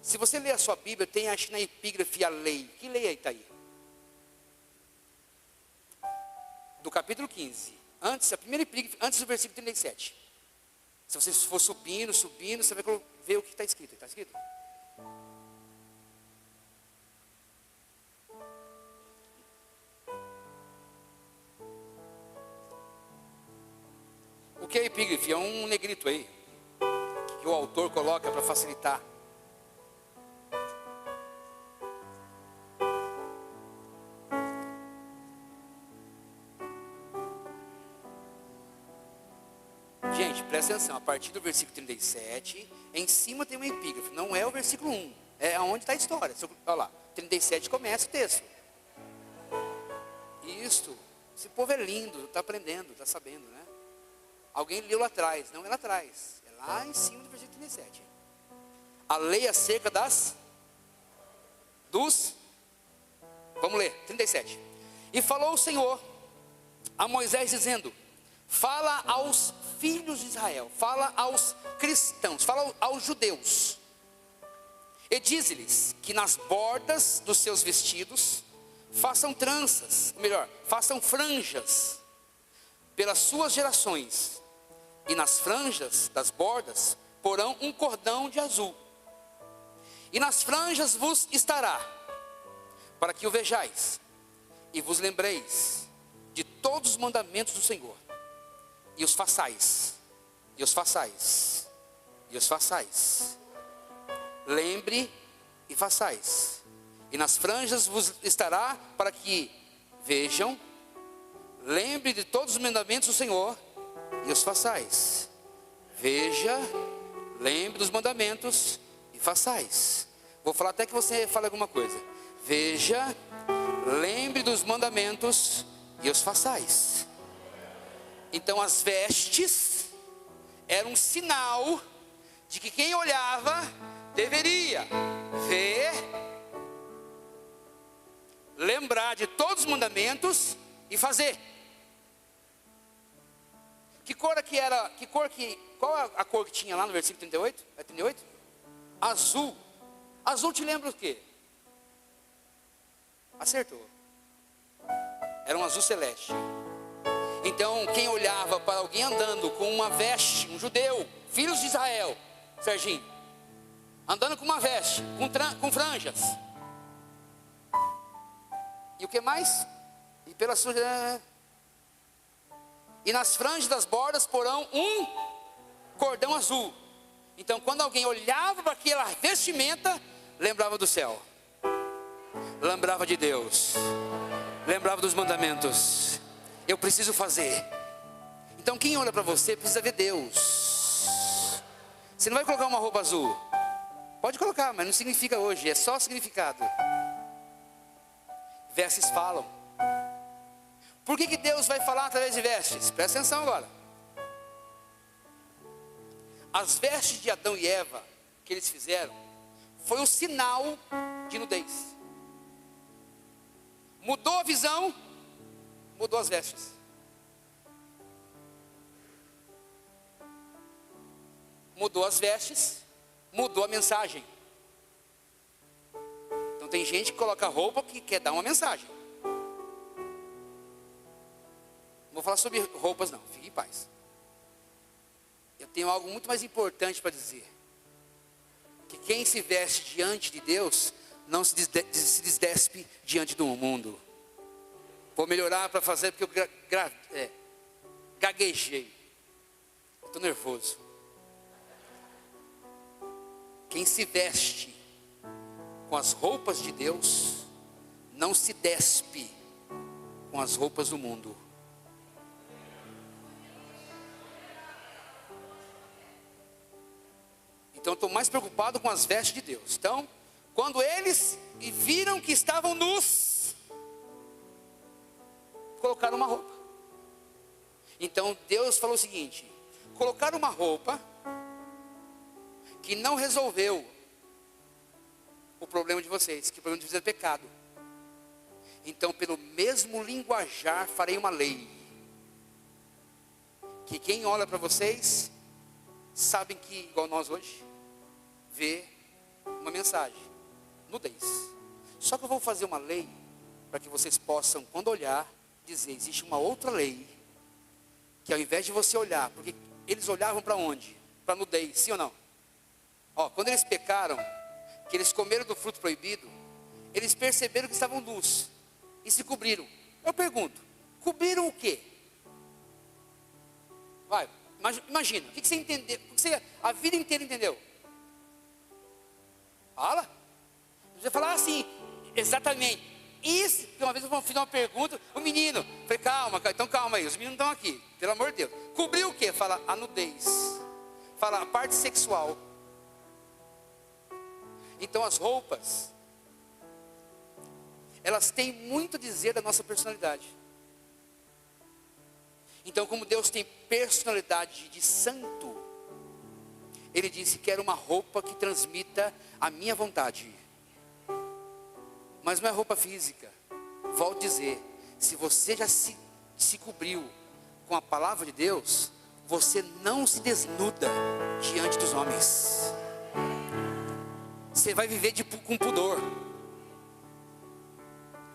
A: Se você ler a sua Bíblia, tem acho na epígrafe a lei. Que lei aí está aí? Do capítulo 15. Antes, a primeira epígrafe, antes do versículo 37. Se você for subindo, você vai ver o que está escrito. Está escrito? O que é epígrafe? É um negrito aí, que o autor coloca para facilitar. Gente, presta atenção, a partir do versículo 37, em cima tem uma epígrafe, não é o versículo 1, é onde está a história. Olha lá, 37 começa o texto. Isso, esse povo é lindo, está aprendendo, está sabendo, né? Alguém leu lá atrás, não é lá atrás, é lá em cima do versículo 37. A lei acerca vamos ler, 37. E falou o Senhor a Moisés dizendo: fala aos filhos de Israel, fala aos cristãos, fala aos judeus, e diz-lhes que nas bordas dos seus vestidos façam tranças, ou melhor, façam franjas pelas suas gerações, e nas franjas das bordas porão um cordão de azul, e nas franjas vos estará, para que o vejais, e vos lembreis de todos os mandamentos do Senhor, e os façais, e os façais, e os façais. Lembre e façais. E nas franjas vos estará para que vejam, lembre de todos os mandamentos do Senhor e os façais. Veja, lembre dos mandamentos e façais. Vou falar até que você fale alguma coisa. Veja, lembre dos mandamentos e os façais. Então as vestes eram um sinal de que quem olhava deveria ver, lembrar de todos os mandamentos e fazer. Qual a cor que tinha lá no versículo 38? É 38? Azul. Azul te lembra o quê? Acertou. Era um azul celeste. Então, quem olhava para alguém andando com uma veste, um judeu, filhos de Israel, Serginho, andando com uma veste, com franjas, e o que mais? E pela sua, e nas franjas das bordas porão um cordão azul. Então, quando alguém olhava para aquela vestimenta, lembrava do céu, lembrava de Deus, lembrava dos mandamentos. Eu preciso fazer. Então quem olha para você precisa ver Deus. Você não vai colocar uma roupa azul. Pode colocar, mas não significa hoje, é só significado. Vestes falam. Por que Deus vai falar através de vestes? Presta atenção agora. As vestes de Adão e Eva que eles fizeram foi um sinal de nudez. Mudou a visão, mudou as vestes. Mudou as vestes, mudou a mensagem. Então tem gente que coloca roupa que quer dar uma mensagem. Não vou falar sobre roupas não, fique em paz. Eu tenho algo muito mais importante para dizer. Que quem se veste diante de Deus não se desdespe diante do mundo. Vou melhorar para fazer porque eu gaguejei. Estou nervoso. Quem se veste com as roupas de Deus não se despe com as roupas do mundo. Então eu estou mais preocupado com as vestes de Deus. Então, quando eles viram que estavam nus, colocaram uma roupa. Então Deus falou o seguinte: colocaram uma roupa que não resolveu o problema de vocês, que o problema de vocês é pecado. Então, pelo mesmo linguajar, farei uma lei, que quem olha para vocês, sabem que, igual nós hoje, vê uma mensagem: nudez. Só que eu vou fazer uma lei para que vocês possam, quando olhar, dizer: existe uma outra lei, que ao invés de você olhar, porque eles olhavam para onde? Para nudez, sim ou não? Quando eles pecaram, que eles comeram do fruto proibido, eles perceberam que estavam nus e se cobriram. Eu pergunto: cobriram o quê? Vai, imagina, o que você entendeu? O que você a vida inteira entendeu? Fala. Você falar assim, exatamente. Isso, uma vez eu fiz uma pergunta, o menino, falei: calma, então calma aí, os meninos estão aqui, pelo amor de Deus. Cobriu o quê? Fala a nudez, fala a parte sexual. Então as roupas, elas têm muito a dizer da nossa personalidade. Então, como Deus tem personalidade de santo, Ele disse: quero uma roupa que transmita a minha vontade. Mas não é roupa física. Volto a dizer, se você já se cobriu com a palavra de Deus, você não se desnuda diante dos homens. Você vai viver com pudor.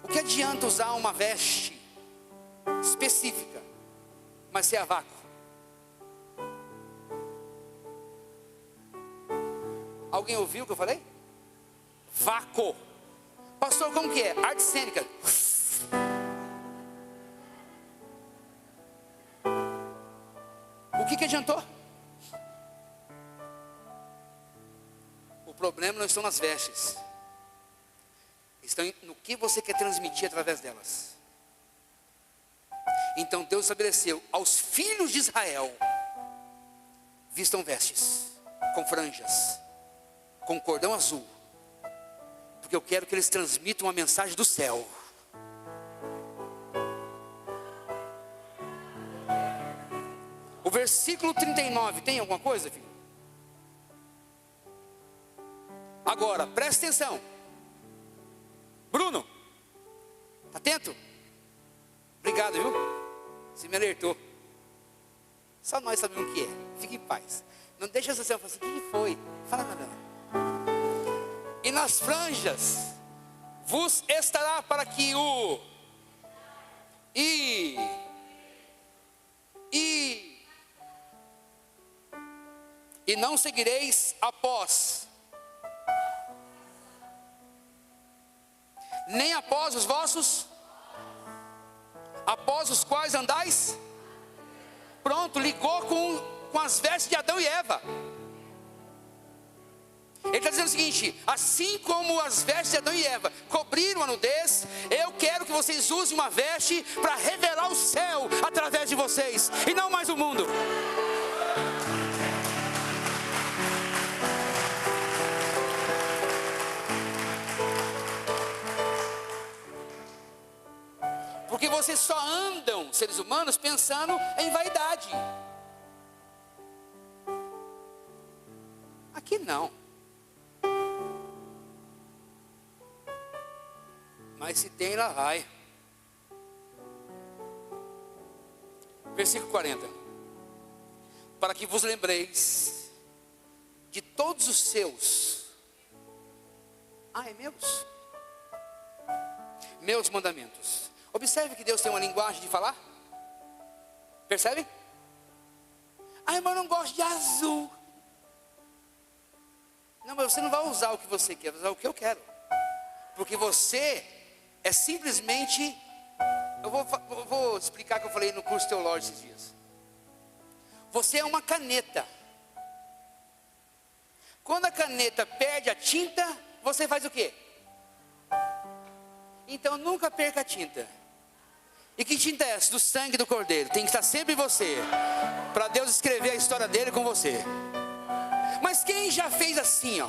A: O que adianta usar uma veste específica, mas ser a vácuo? Alguém ouviu o que eu falei? Vácuo. Pastor, como que é? Arte cênica. O que adiantou? O problema não estão nas vestes, estão no que você quer transmitir através delas. Então Deus estabeleceu aos filhos de Israel: vistam vestes com franjas, com cordão azul, porque eu quero que eles transmitam uma mensagem do céu. O versículo 39, tem alguma coisa, filho? Agora, presta atenção. Bruno, tá atento? Obrigado, viu? Você me alertou. Só nós sabemos o que é. Fique em paz. Não deixa essa cena falar assim: o que foi? Fala nada. E nas franjas vos estará para que o e não seguireis após, nem após os vossos, após os quais andais. Pronto, ligou com as vestes de Adão e Eva. Ele está dizendo o seguinte: assim como as vestes de Adão e Eva cobriram a nudez, eu quero que vocês usem uma veste para revelar o céu através de vocês, e não mais o mundo. Porque vocês só andam, seres humanos, pensando em vaidade. Aqui não. Mas se tem, lá vai. Versículo 40. Para que vos lembreis de todos os seus. É meus? Meus mandamentos. Observe que Deus tem uma linguagem de falar. Percebe? Mas eu não gosto de azul. Não, mas você não vai usar o que você quer, vai usar o que eu quero. Porque você é simplesmente... Eu vou explicar o que eu falei no curso teológico esses dias. Você é uma caneta. Quando a caneta perde a tinta, você faz o quê? Então nunca perca a tinta. E que tinta é essa? Do sangue do Cordeiro. Tem que estar sempre em você, para Deus escrever a história dele com você. Mas quem já fez assim, ó?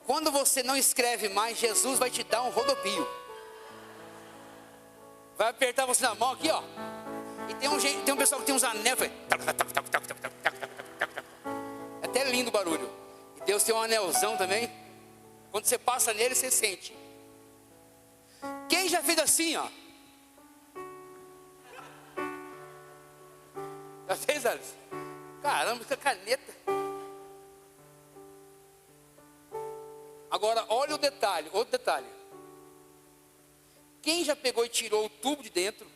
A: Quando você não escreve mais, Jesus vai te dar um rodopio. Vai apertar você na mão aqui, ó. E tem um pessoal que tem uns anéis. É até lindo o barulho. E Deus tem um anelzão também. Quando você passa nele, você sente. Quem já fez assim, ó? Já fez, Alice? Caramba, que caneta. Agora, olha o detalhe, outro detalhe. Quem já pegou e tirou o tubo de dentro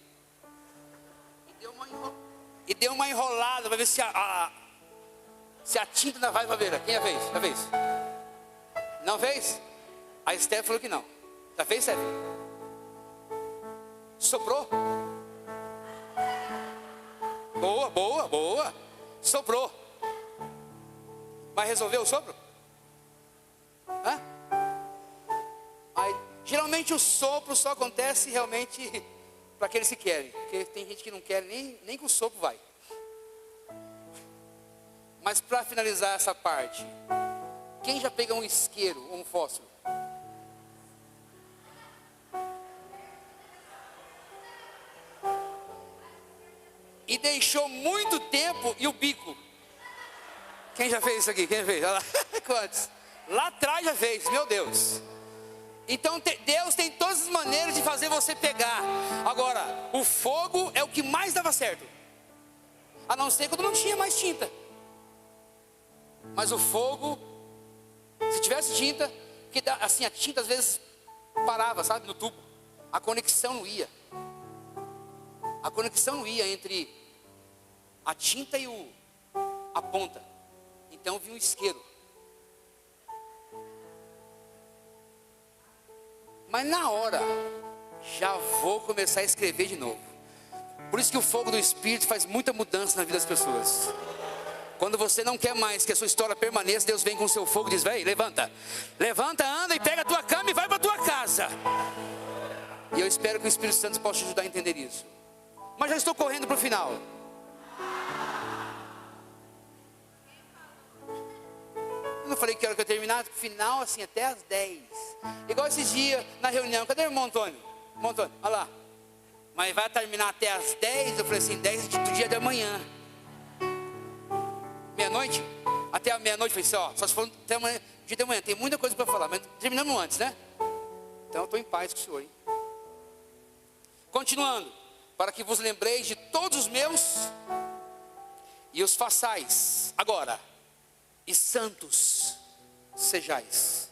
A: e deu uma enrolada para ver se a tinta ainda vai para ver? Quem já fez? Já fez? Não fez? A Esther falou que não. Já fez, Esther? Soprou? Boa, boa, boa. Soprou. Mas resolveu o sopro? Hã? Aí, geralmente o sopro só acontece realmente para aqueles que querem. Porque tem gente que não quer nem que o sopro vai. Mas para finalizar essa parte, quem já pegou um isqueiro ou um fósforo? E deixou muito tempo e o bico. Quem já fez isso aqui? Quem já fez? Olha lá. Quantos? Lá atrás já fez, meu Deus. Então Deus tem todas as maneiras de fazer você pegar. Agora, o fogo é o que mais dava certo. A não ser quando não tinha mais tinta. Mas o fogo, se tivesse tinta, que assim, a tinta às vezes parava, sabe, no tubo. A conexão não ia. A conexão não ia entre a tinta e a ponta. Então vinha um isqueiro. Mas na hora, já vou começar a escrever de novo. Por isso que o fogo do Espírito faz muita mudança na vida das pessoas. Quando você não quer mais que a sua história permaneça, Deus vem com o seu fogo e diz: vem, levanta. Levanta, anda e pega a tua cama e vai para a tua casa. E eu espero que o Espírito Santo possa te ajudar a entender isso. Mas já estou correndo para o final. Eu não falei que hora que eu terminar, final assim até às 10. Igual esses dias na reunião. Cadê o irmão Antônio? Irmão Antônio, olha lá. Mas vai terminar até às 10. Eu falei assim, 10 do dia da manhã. Meia-noite? Até a meia-noite. Eu falei assim, ó, só se for até amanhã, dia da manhã. Tem muita coisa para falar, mas terminamos antes, né? Então eu estou em paz com o Senhor, hein? Continuando. Para que vos lembreis de todos os meus e os façais agora, e santos sejais,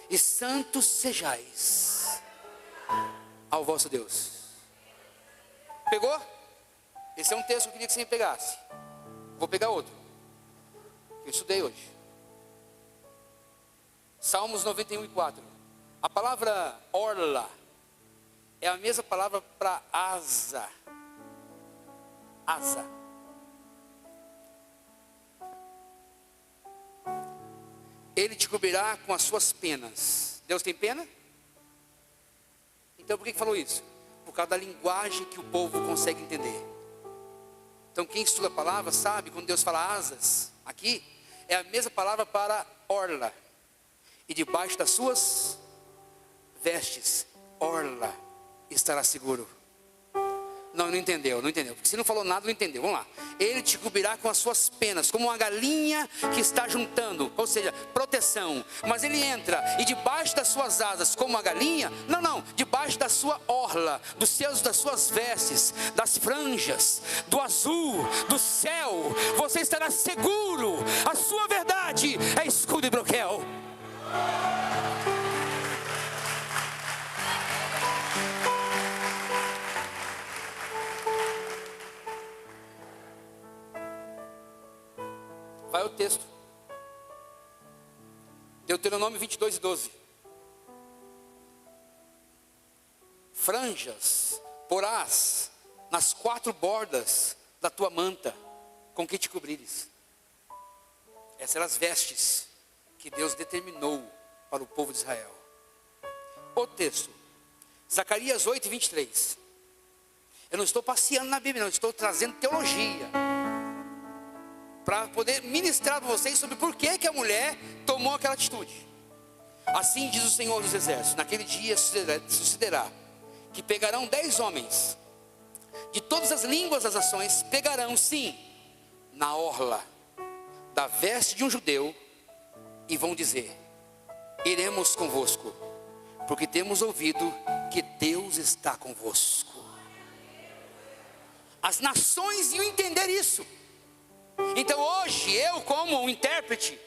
A: e santos sejais ao vosso Deus. Pegou? Esse é um texto que eu queria que você me pegasse. Vou pegar outro que eu estudei hoje. Salmos 91:4. A palavra orla é a mesma palavra para asa. Asa. Ele te cobrirá com as suas penas. Deus tem pena? Então por que falou isso? Por causa da linguagem que o povo consegue entender. Então quem estuda a palavra sabe, quando Deus fala asas, aqui, é a mesma palavra para orla. E debaixo das suas vestes, orla, estará seguro. Não entendeu, não entendeu. Porque se não falou nada, não entendeu. Vamos lá. Ele te cobrirá com as suas penas, como uma galinha que está juntando, ou seja, proteção. Mas ele entra e debaixo das suas asas, como uma galinha, não, debaixo da sua orla, das suas vestes, das franjas, do azul, do céu, você estará seguro. A sua verdade é escudo e broquel. Vai o texto. Deuteronômio 22:12. Franjas porás nas 4 bordas da tua manta, com que te cobrires. Essas eram as vestes que Deus determinou para o povo de Israel. O texto, Zacarias 8:23. Eu não estou passeando na Bíblia, não, estou trazendo teologia para poder ministrar para vocês sobre por que a mulher tomou aquela atitude. Assim diz o Senhor dos Exércitos: naquele dia sucederá que pegarão 10 homens de todas as línguas das nações, pegarão sim na orla da veste de um judeu e vão dizer: iremos convosco, porque temos ouvido que Deus está convosco. As nações iam entender isso. Então hoje, eu como um intérprete,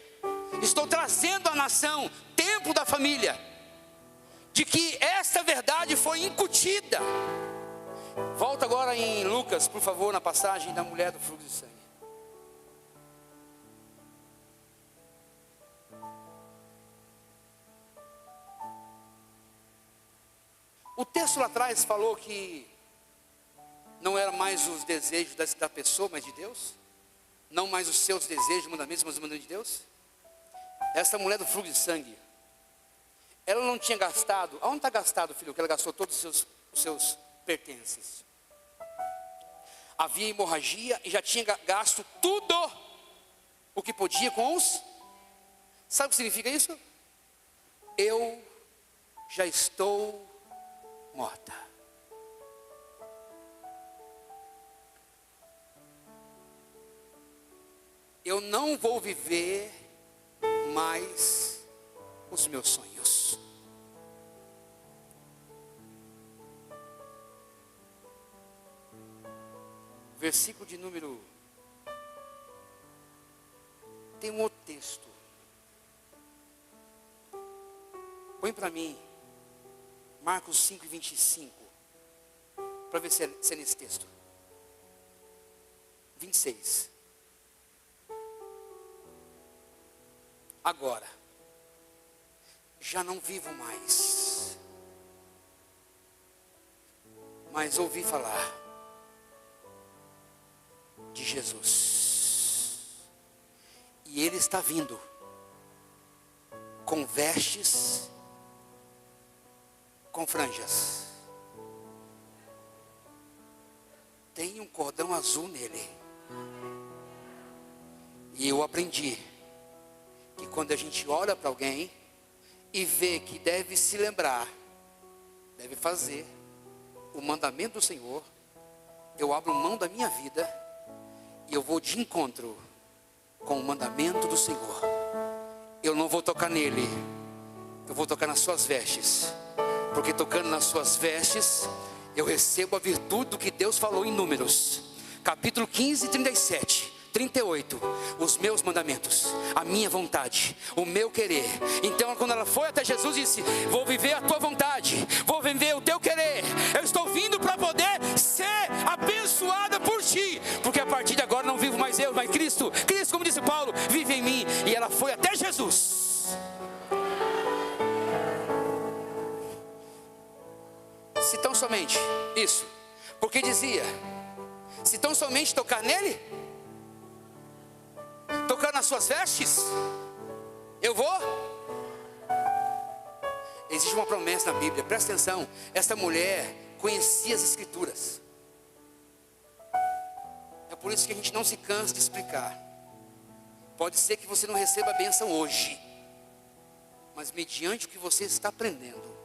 A: estou trazendo à nação, tempo da família, de que esta verdade foi incutida. Volta agora em Lucas, por favor, na passagem da mulher do fluxo de sangue. O texto lá atrás falou que não era mais os desejos da pessoa, mas de Deus. Não mais os seus desejos, mandamentos, mas os mandamentos de Deus. Essa mulher do fluxo de sangue, ela não tinha gastado. Aonde está gastado, filho? Que ela gastou todos os seus pertences. Havia hemorragia e já tinha gasto tudo o que podia com os... Sabe o que significa isso? Eu já estou morta. Eu não vou viver mais os meus sonhos. Versículo de número... Tem um outro texto. Põe para mim Marcos 5:25, para ver se é nesse texto. 26. Agora, já não vivo mais, mas ouvi falar de Jesus, e Ele está vindo com vestes, com franjas, tem um cordão azul nele, e eu aprendi que quando a gente olha para alguém e vê que deve se lembrar, deve fazer o mandamento do Senhor, eu abro mão da minha vida e eu vou de encontro com o mandamento do Senhor. Eu não vou tocar nele, eu vou tocar nas suas vestes, porque tocando nas suas vestes eu recebo a virtude do que Deus falou em Números, capítulo 15, 37, 38, os meus mandamentos, a minha vontade, o meu querer. Então quando ela foi até Jesus e disse: vou viver a tua vontade, vou viver o teu querer, eu estou vindo para poder ser abençoada por ti, porque a partir de agora não vivo mais eu, mas Cristo, como disse Paulo, vive em mim. E ela foi até Jesus. Se tão somente isso, porque dizia: se tão somente tocar nele, tocar nas suas vestes, eu vou. Existe uma promessa na Bíblia, presta atenção. Esta mulher conhecia as Escrituras. É por isso que a gente não se cansa de explicar. Pode ser que você não receba a bênção hoje, mas mediante o que você está aprendendo,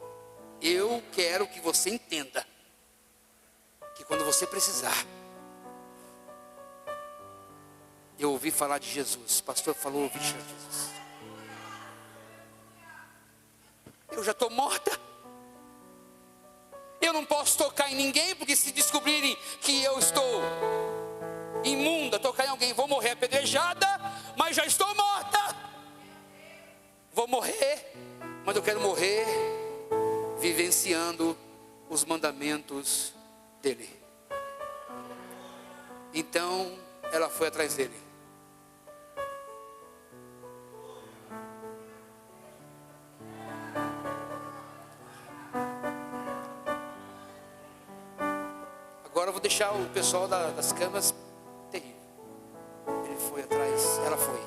A: eu quero que você entenda que quando você precisar... Eu ouvi falar de Jesus, o pastor falou, ouvi falar de Jesus. Eu já estou morta. Eu não posso tocar em ninguém, porque se descobrirem que eu estou imunda, tocar em alguém, vou morrer apedrejada, mas já estou morta. Vou morrer, mas eu quero morrer vivenciando os mandamentos dele. Então ela foi atrás dele. Agora eu vou deixar o pessoal das câmeras terrível. Ele foi atrás, ela foi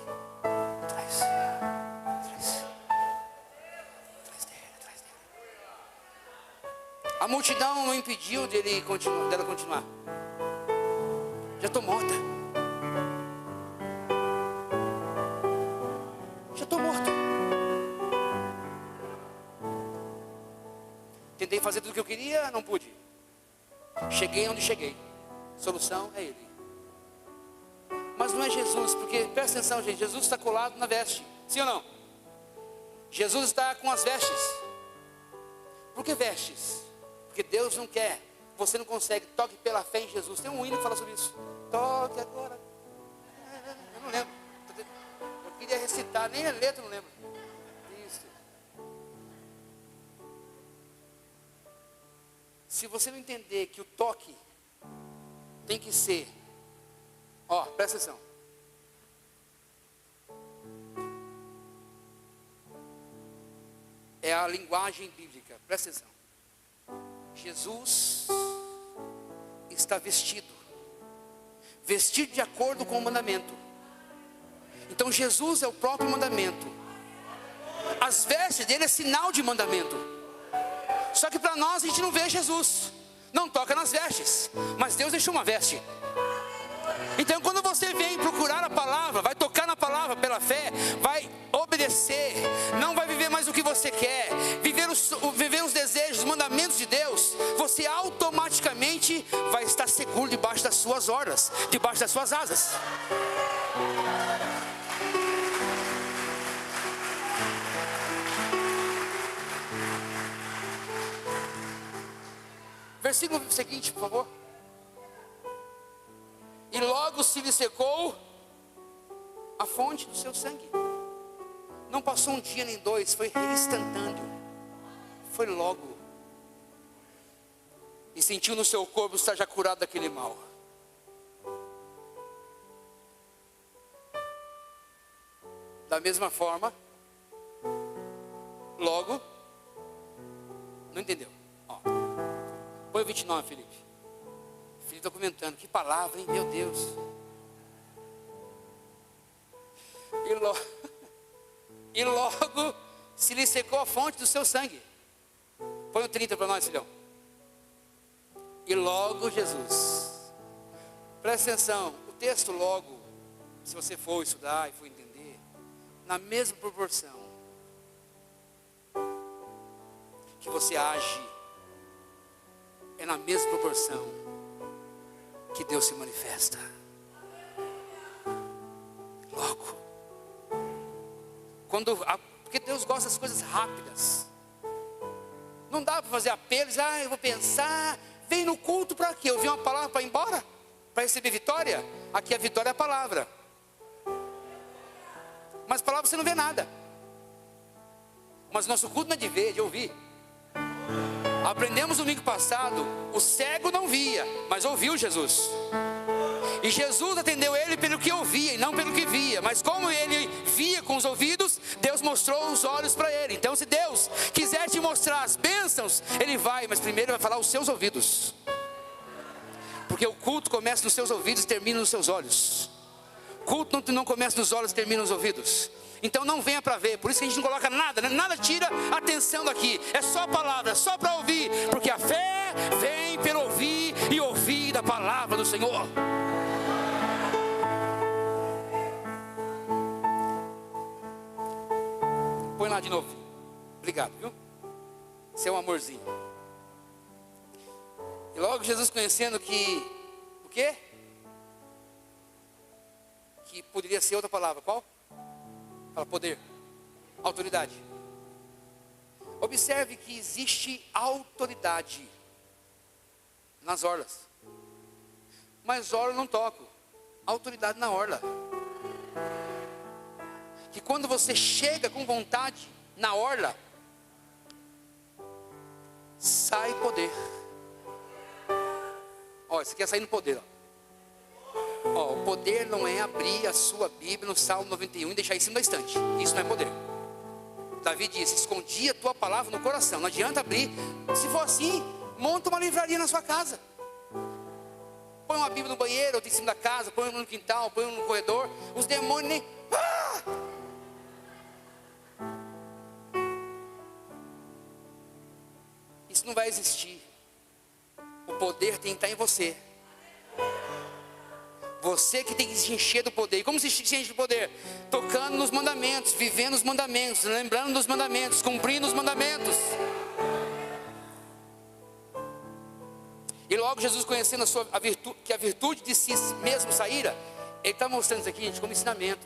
A: atrás dele. A multidão não impediu dela continuar. Já estou morta. Já estou morto. Tentei fazer tudo o que eu queria, não pude. Cheguei onde cheguei. Solução é Ele. Mas não é Jesus, porque presta atenção, gente. Jesus está colado na veste, sim ou não? Jesus está com as vestes. Por que vestes? Porque Deus não quer você não consegue. Toque pela fé em Jesus. Tem um hino que fala sobre isso. Toque agora. Eu não lembro. Eu queria recitar, nem a letra eu não lembro. Isso. Se você não entender que o toque tem que ser, ó, presta atenção. É a linguagem bíblica, presta atenção. Jesus está vestido de acordo com o mandamento. Então Jesus é o próprio mandamento. As vestes dele é sinal de mandamento. Só que para nós a gente não vê Jesus, não toca nas vestes, mas Deus deixou uma veste. Então quando você vem procurar a palavra, vai tocar na palavra pela fé, vai obedecer, não vai viver mais o que você quer, viver os desejos, os mandamentos de Deus, você automaticamente vai estar seguro debaixo das suas orlas, debaixo das suas asas. Versículo seguinte, por favor. E logo se lhe secou a fonte do seu sangue. Não passou um dia nem dois, foi instantâneo. Foi logo. E sentiu no seu corpo estar já curado daquele mal. Da mesma forma, logo, não entendeu? Ó, põe o 29, Felipe. Felipe está comentando, que palavra, hein? Meu Deus. E logo se lhe secou a fonte do seu sangue. Põe o 30 para nós, filhão. E logo Jesus. Presta atenção, o texto logo, se você for estudar e for entender, na mesma proporção que você age, é na mesma proporção que Deus se manifesta. Logo. Porque Deus gosta das coisas rápidas. Não dá para fazer apelos. Eu vou pensar. Vem no culto para quê? Ouvir uma palavra para ir embora? Para receber vitória? Aqui a vitória é a palavra. Mas palavra você não vê nada. Mas nosso culto não é de ver, de ouvir. Aprendemos domingo passado, o cego não via, mas ouviu Jesus. E Jesus atendeu ele pelo que ouvia e não pelo que via. Mas como ele via com os ouvidos, Deus mostrou os olhos para ele. Então se Deus quiser te mostrar as bênçãos, Ele vai, mas primeiro vai falar os seus ouvidos. Porque o culto começa nos seus ouvidos e termina nos seus olhos. O culto não começa nos olhos e termina nos ouvidos. Então não venha para ver, por isso que a gente não coloca nada, né? Nada tira a atenção daqui. É só a palavra, só para ouvir. Porque a fé vem pelo ouvir e ouvir da palavra do Senhor. Põe lá de novo. Obrigado, viu? Você é um amorzinho. E logo Jesus conhecendo que, o quê? Que poderia ser outra palavra, qual? Fala, poder, autoridade. Observe que existe autoridade nas orlas. Mas orla não toco. Autoridade na orla. Que quando você chega com vontade na orla, sai poder. Ó, isso aqui é sair no poder, ó. Ó, o poder não é abrir a sua Bíblia no Salmo 91 e deixar em cima da estante. Isso não é poder. Davi disse, escondi a tua palavra no coração. Não adianta abrir. Se for assim, monta uma livraria na sua casa. Põe uma Bíblia no banheiro, outra em cima da casa, põe uma no quintal, põe uma no corredor. Os demônios nem... Isso não vai existir. O poder tem que estar em você. Você que tem que se encher do poder. E como se enche do poder? Tocando nos mandamentos, vivendo os mandamentos, lembrando dos mandamentos, cumprindo os mandamentos. E logo Jesus conhecendo que a virtude de si mesmo saíra, Ele está mostrando isso aqui, gente, como ensinamento.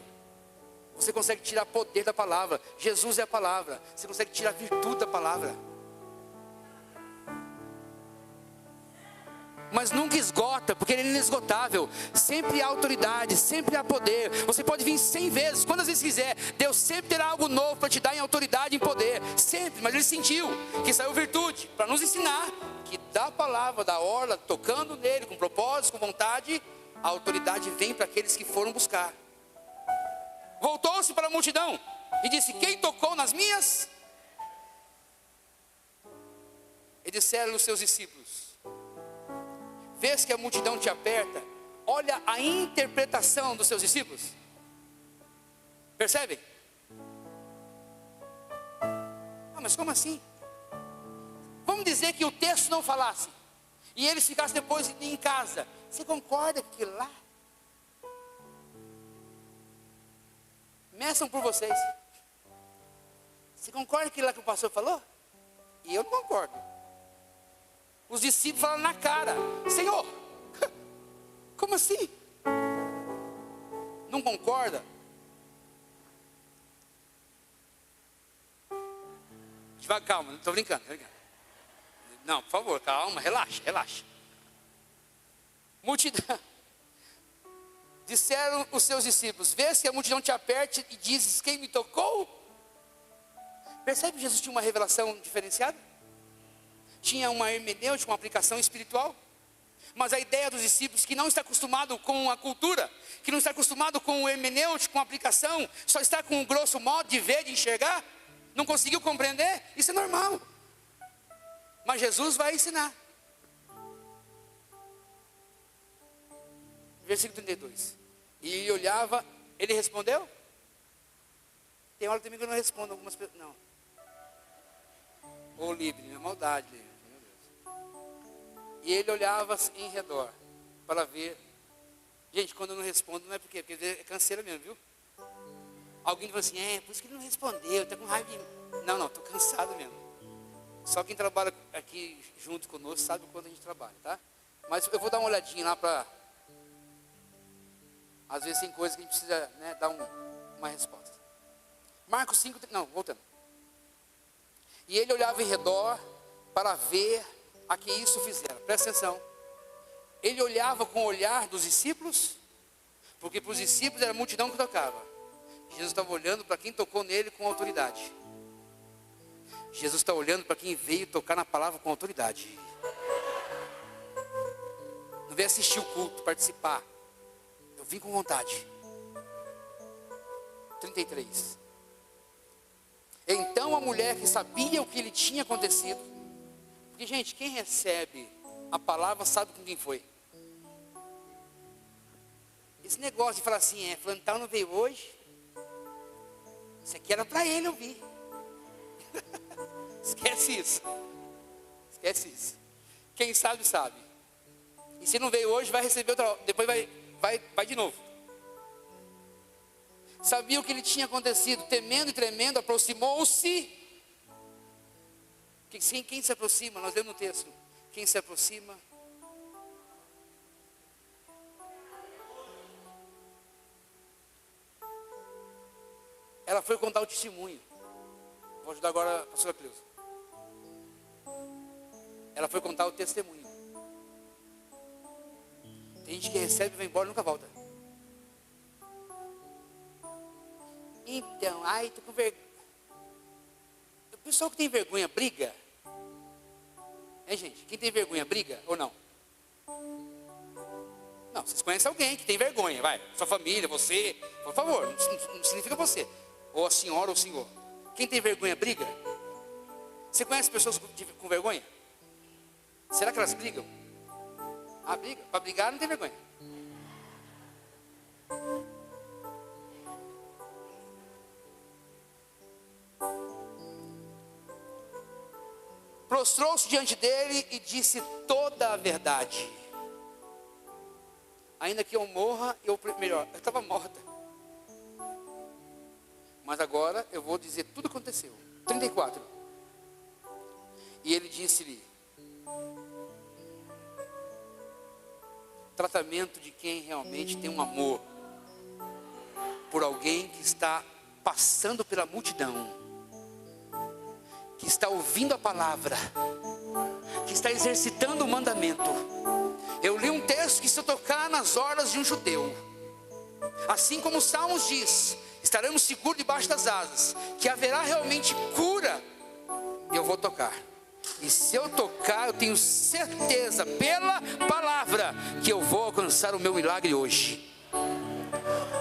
A: Você consegue tirar poder da palavra. Jesus é a palavra. Você consegue tirar a virtude da palavra. mas nunca esgota, porque Ele é inesgotável. Sempre há autoridade, sempre há poder. Você pode vir 100 vezes, quantas vezes quiser. Deus sempre terá algo novo para te dar em autoridade, em poder. Sempre, mas Ele sentiu que saiu virtude para nos ensinar que da palavra, da orla, tocando nele, com propósito, com vontade, a autoridade vem para aqueles que foram buscar. Voltou-se para a multidão e disse: quem tocou nas minhas? E disseram os seus discípulos: vês que a multidão te aperta? Olha a interpretação dos seus discípulos. Percebem? Ah, mas como assim? Vamos dizer que o texto não falasse e eles ficassem depois em casa. Você concorda que lá? Meçam por vocês. Você concorda que lá que o pastor falou? E eu não concordo. Os discípulos falaram na cara: Senhor, como assim? Não concorda? Devagar, calma, não estou brincando, Não, por favor, calma, relaxa. Multidão. Disseram os seus discípulos: vês que a multidão te aperte e dizes: quem me tocou? Percebe que Jesus tinha uma revelação diferenciada? Tinha uma hermenêutica, uma aplicação espiritual. Mas a ideia dos discípulos, que não está acostumado com a cultura, que não está acostumado com o hermenêutico, com a aplicação, só está com o grosso modo de ver, de enxergar, não conseguiu compreender, isso é normal. Mas Jesus vai ensinar. Versículo 32. E ele olhava, ele respondeu? Tem hora também que eu não respondo algumas pessoas. Não. Ô livre, não é maldade, livre. Meu Deus. E ele olhava em redor para ver. Gente, quando eu não respondo, não é porque é canseira mesmo, viu? Alguém fala assim: por isso que ele não respondeu, está com raiva de mim. Não, estou cansado mesmo. Só quem trabalha aqui junto conosco sabe o quanto a gente trabalha, tá? Mas eu vou dar uma olhadinha lá para... Às vezes tem coisas que a gente precisa, né, dar uma resposta. Marcos 5, não, voltando. E ele olhava em redor para ver a que isso fizeram. Presta atenção. Ele olhava com o olhar dos discípulos, porque para os discípulos era a multidão que tocava. Jesus estava olhando para quem tocou nele com autoridade. Jesus está olhando para quem veio tocar na palavra com autoridade. Não veio assistir o culto, participar. Eu vim com vontade. 33. Então a mulher que sabia o que lhe tinha acontecido, porque gente, quem recebe a palavra sabe com quem foi. Esse negócio de falar assim: fulano tal não veio hoje, isso aqui era para ele ouvir. Esquece isso. Quem sabe, sabe. E se não veio hoje, vai receber outra, depois vai de novo. Sabia o que lhe tinha acontecido, temendo e tremendo, aproximou-se. Quem se aproxima? Nós lemos no texto. Quem se aproxima? Ela foi contar o testemunho. Vou ajudar agora a pastora Cleusa. Ela foi contar o testemunho. Tem gente que recebe, vai embora e nunca volta. Então, tô com vergonha. O pessoal que tem vergonha briga? Gente? Quem tem vergonha briga ou não? Não, vocês conhecem alguém que tem vergonha, vai. Sua família, você, por favor, não significa você. Ou a senhora ou o senhor. Quem tem vergonha briga? Você conhece pessoas com vergonha? Será que elas brigam? Briga. Para brigar não tem vergonha. Prostrou-se diante dele e disse toda a verdade. Ainda que eu morra, eu estava morta. Mas agora eu vou dizer tudo o que aconteceu. 34. E ele disse-lhe: tratamento de quem realmente tem um amor por alguém que está passando pela multidão, que está ouvindo a palavra, que está exercitando o mandamento, Eu li um texto que se eu tocar nas orlas de um judeu, assim como os Salmos diz, estaremos seguros debaixo das asas, que haverá realmente cura, eu vou tocar. E se eu tocar, eu tenho certeza, pela palavra, que eu vou alcançar o meu milagre hoje.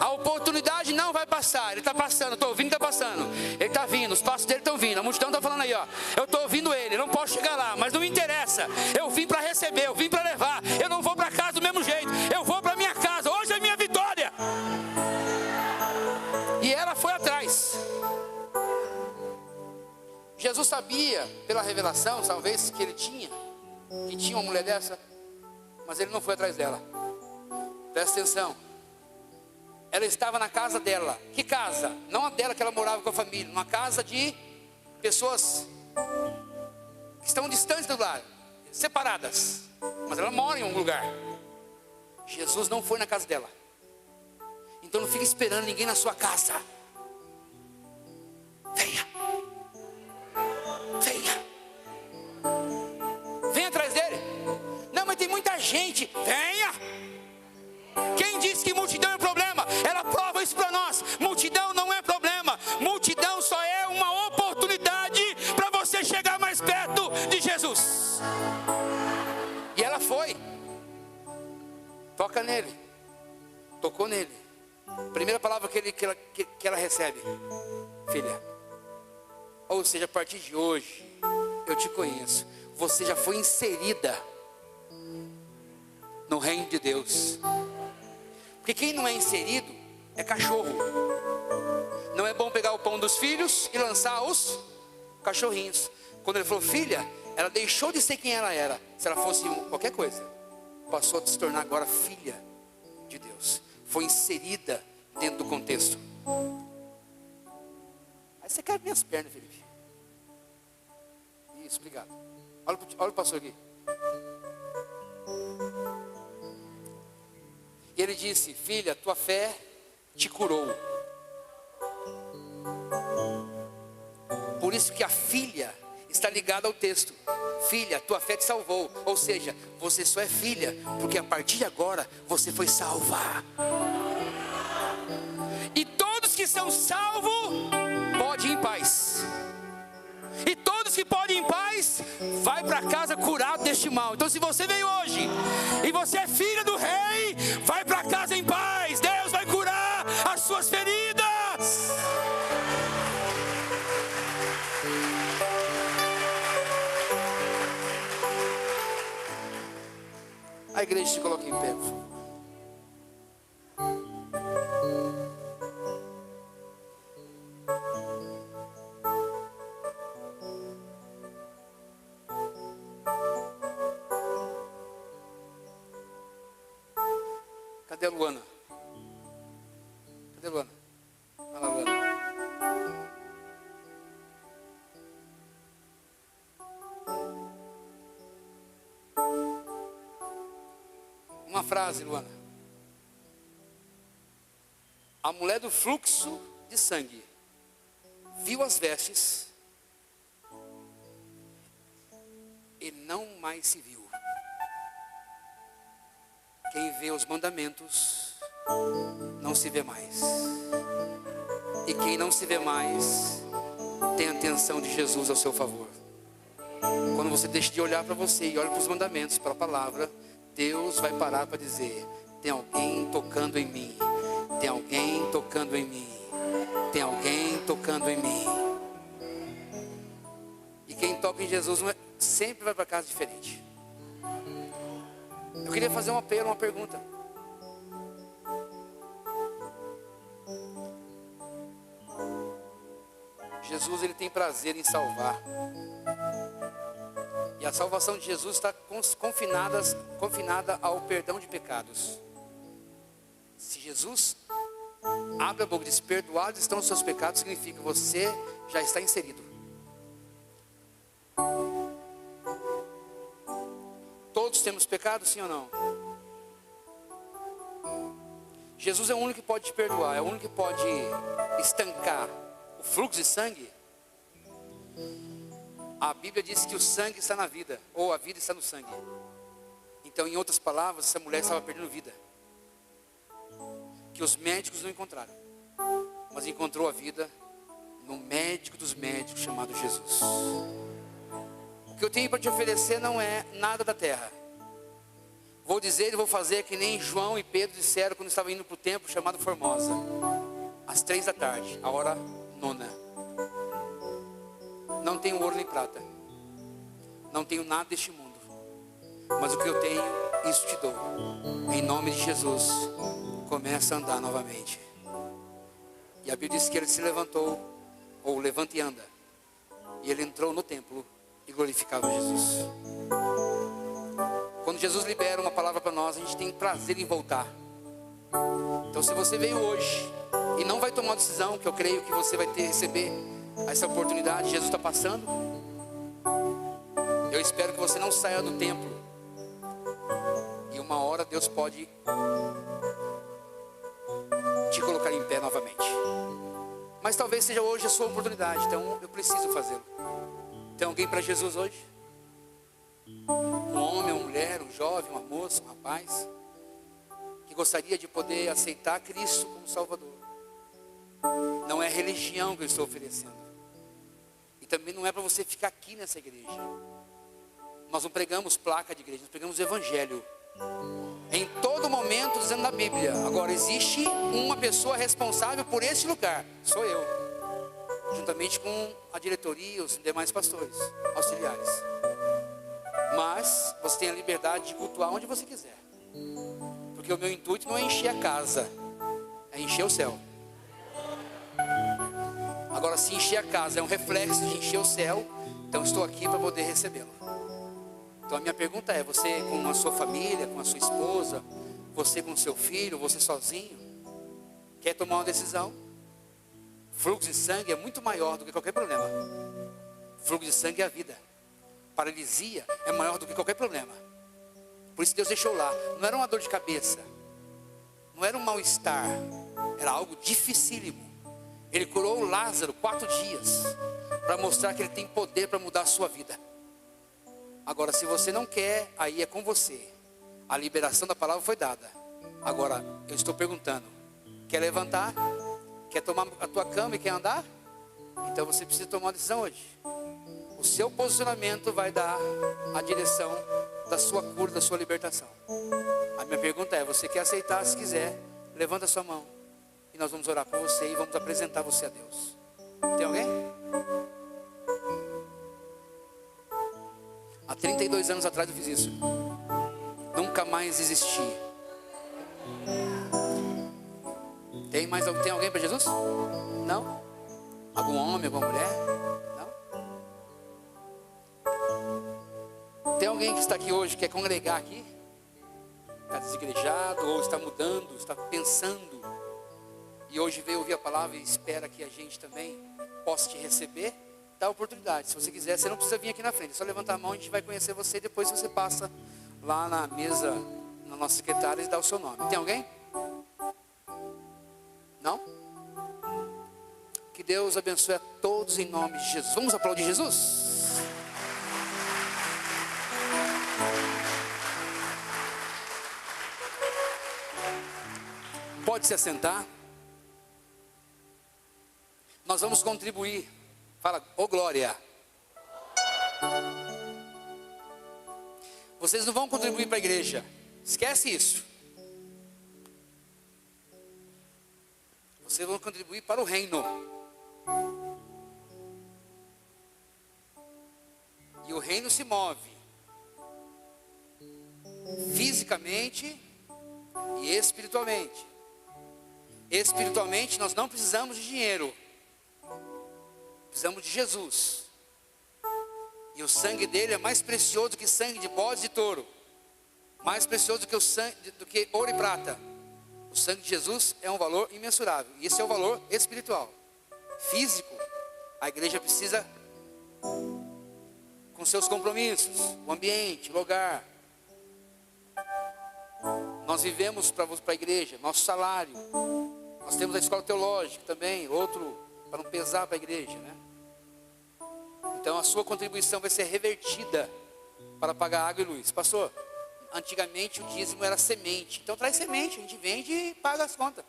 A: A oportunidade não vai passar, ele está passando, estou ouvindo, está passando. Ele está vindo, os passos dele estão vindo, a multidão está falando aí, ó. Eu estou ouvindo ele, não posso chegar lá, mas não me interessa. Eu vim para receber, eu vim para levar. Eu não vou para casa do mesmo jeito, eu vou para minha casa. Hoje é minha vitória. E ela foi atrás. Jesus sabia, pela revelação, talvez, que ele tinha, que tinha uma mulher dessa, mas ele não foi atrás dela. Presta atenção. Ela estava na casa dela. Que casa? Não a dela, que ela morava com a família. Uma casa de pessoas que estão distantes do lar, separadas. Mas ela mora em um lugar. Jesus não foi na casa dela. Então não fique esperando ninguém na sua casa. Venha. Venha. Venha atrás dele. Não, mas tem muita gente. Venha. Quem disse que multidão é problema? Ela prova isso para nós. Multidão não é problema. Multidão só é uma oportunidade para você chegar mais perto de Jesus. E ela foi. Toca nele. Tocou nele. Primeira palavra que ela recebe: filha. Ou seja, a partir de hoje, eu te conheço. Você já foi inserida no reino de Deus. Porque quem não é inserido é cachorro. Não é bom pegar o pão dos filhos e lançar os cachorrinhos. Quando ele falou filha, ela deixou de ser quem ela era. Se ela fosse qualquer coisa, passou a se tornar agora filha de Deus. Foi inserida dentro do contexto. Aí você quebra minhas pernas, Felipe. Isso, obrigado. Olha o pastor aqui. E ele disse: filha, tua fé te curou. Por isso que a filha está ligada ao texto. Filha, tua fé te salvou. Ou seja, você só é filha porque a partir de agora você foi salva. E todos que são salvos podem ir em paz. E todos que podem ir em paz vai para casa curado deste mal. Então se você veio hoje e você é filha do rei, vai para casa em paz. Deus vai curar as suas feridas. A igreja se coloca em pé, por favor. Cadê a Luana? Cadê a Luana? Olha lá, Luana. Uma frase, Luana. A mulher do fluxo de sangue viu as vestes e não mais se viu. Quem vê os mandamentos não se vê mais. E quem não se vê mais tem a atenção de Jesus ao seu favor. Quando você deixa de olhar para você e olha para os mandamentos, para a palavra, Deus vai parar para dizer: tem alguém tocando em mim. Tem alguém tocando em mim. Tem alguém tocando em mim. E quem toca em Jesus sempre vai para casa diferente. Eu queria fazer um apelo, uma pergunta. Jesus, ele tem prazer em salvar. E a salvação de Jesus está confinada ao perdão de pecados. Se Jesus abre a boca e diz: perdoados estão os seus pecados, significa que você já está inserido. Todos temos pecado, sim ou não? Jesus é o único que pode te perdoar, é o único que pode estancar o fluxo de sangue. A Bíblia diz que o sangue está na vida, ou a vida está no sangue. Então Então, em outras palavras, essa mulher estava perdendo vida, que os médicos não encontraram, mas encontrou a vida no médico dos médicos chamado Jesus. O que eu tenho para te oferecer não é nada da terra. Vou dizer e vou fazer que nem João e Pedro disseram quando estavam indo para o templo chamado Formosa, às 3 da tarde, a hora 9. Não tenho ouro nem prata, não tenho nada deste mundo, mas o que eu tenho, isso te dou. Em nome de Jesus, começa a andar novamente. E a Bíblia diz que ele se levantou, ou levanta e anda, e ele entrou no templo e glorificava Jesus. Quando Jesus libera uma palavra para nós, a gente tem prazer em voltar. Então, se você veio hoje e não vai tomar uma decisão, que eu creio que você vai receber essa oportunidade, Jesus está passando, eu espero que você não saia do templo, e uma hora Deus pode te colocar em pé novamente. Mas talvez seja hoje a sua oportunidade, então eu preciso fazê-lo. Tem alguém para Jesus hoje? Um homem, uma mulher, um jovem, uma moça, um rapaz, que gostaria de poder aceitar Cristo como Salvador. Não é religião que eu estou oferecendo, e também não é para você ficar aqui nessa igreja. Nós não pregamos placa de igreja, nós pregamos o Evangelho. Em todo momento dizendo na Bíblia. Agora existe uma pessoa responsável por esse lugar, sou eu, juntamente com a diretoria, os demais pastores auxiliares. Mas você tem a liberdade de cultuar onde você quiser, porque o meu intuito não é encher a casa, é encher o céu. Agora, se encher a casa é um reflexo de encher o céu, então estou aqui para poder recebê-lo. Então a minha pergunta é: você com a sua família, com a sua esposa, você com o seu filho, você sozinho, quer tomar uma decisão? Fluxo de sangue é muito maior do que qualquer problema. Fluxo de sangue é a vida. Paralisia é maior do que qualquer problema. Por isso Deus deixou lá. Não era uma dor de cabeça, não era um mal-estar, era algo dificílimo. Ele curou Lázaro 4 dias, para mostrar que ele tem poder para mudar a sua vida. Agora, se você não quer, aí é com você. A liberação da palavra foi dada. Agora, eu estou perguntando: quer levantar? Quer tomar a tua cama e quer andar? Então você precisa tomar uma decisão hoje. O seu posicionamento vai dar a direção da sua cura, da sua libertação. A minha pergunta é: você quer aceitar? Se quiser, levanta a sua mão e nós vamos orar por você e vamos apresentar você a Deus. Tem alguém? Há 32 anos atrás eu fiz isso. Nunca mais desisti. Tem alguém para Jesus? Não? Algum homem, alguma mulher? Não? Tem alguém que está aqui hoje, quer congregar aqui? Está desigrejado ou está mudando, está pensando, e hoje veio ouvir a palavra e espera que a gente também possa te receber? Dá a oportunidade. Se você quiser, você não precisa vir aqui na frente, é só levantar a mão, a gente vai conhecer você e depois você passa lá na mesa, na nossa secretária, e dá o seu nome. Tem alguém? Não? Que Deus abençoe a todos em nome de Jesus. Vamos aplaudir Jesus? Pode se assentar. Nós vamos contribuir. Fala, ô glória. Vocês não vão contribuir para a igreja, esquece isso. Vocês vão contribuir para o reino. E o reino se move fisicamente e espiritualmente. Espiritualmente nós não precisamos de dinheiro, precisamos de Jesus. E o sangue dele é mais precioso que sangue de bode e touro, mais precioso que o sangue do que ouro e prata. O sangue de Jesus é um valor imensurável, e esse é o valor espiritual. Físico, a igreja precisa, com seus compromissos, o ambiente, o lugar. Nós vivemos para a igreja, nosso salário. Nós temos a escola teológica também, outro para não pesar para a igreja, né? Então a sua contribuição vai ser revertida para pagar água e luz. Pastor, antigamente o dízimo era semente. Então traz semente, a gente vende e paga as contas.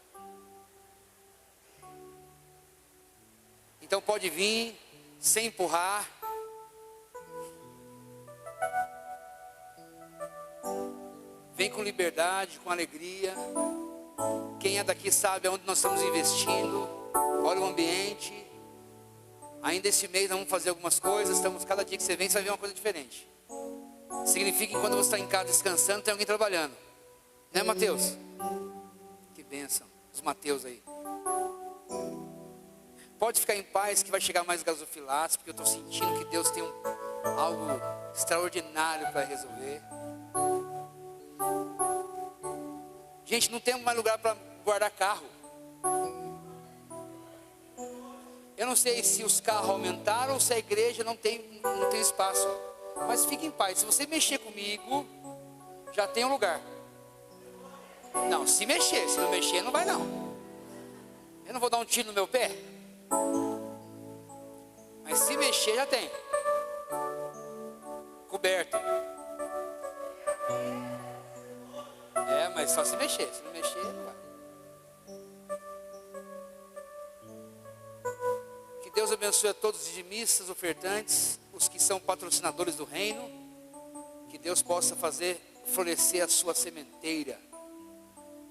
A: Então pode vir, sem empurrar. Vem com liberdade, com alegria. Quem é daqui sabe aonde nós estamos investindo. Olha o ambiente. Ainda esse mês nós vamos fazer algumas coisas. Cada dia que você vem, você vai ver uma coisa diferente. Significa que quando você está em casa descansando, tem alguém trabalhando. Né, Mateus? Que bênção. Os Mateus aí. Pode ficar em paz que vai chegar mais gasofilaço, porque eu estou sentindo que Deus tem algo extraordinário para resolver. Gente, não temos mais lugar para guardar carro. Eu não sei se os carros aumentaram ou se a igreja não tem espaço. Mas fique em paz, se você mexer comigo, já tem um lugar. Não, se não mexer não vai não. Eu não vou dar um tiro no meu pé. Mas se mexer já tem. Coberto. Mas só se mexer. Se não mexer, não vai. Que Deus abençoe a todos os dizimistas, ofertantes, os que são patrocinadores do reino. Que Deus possa fazer florescer a sua sementeira.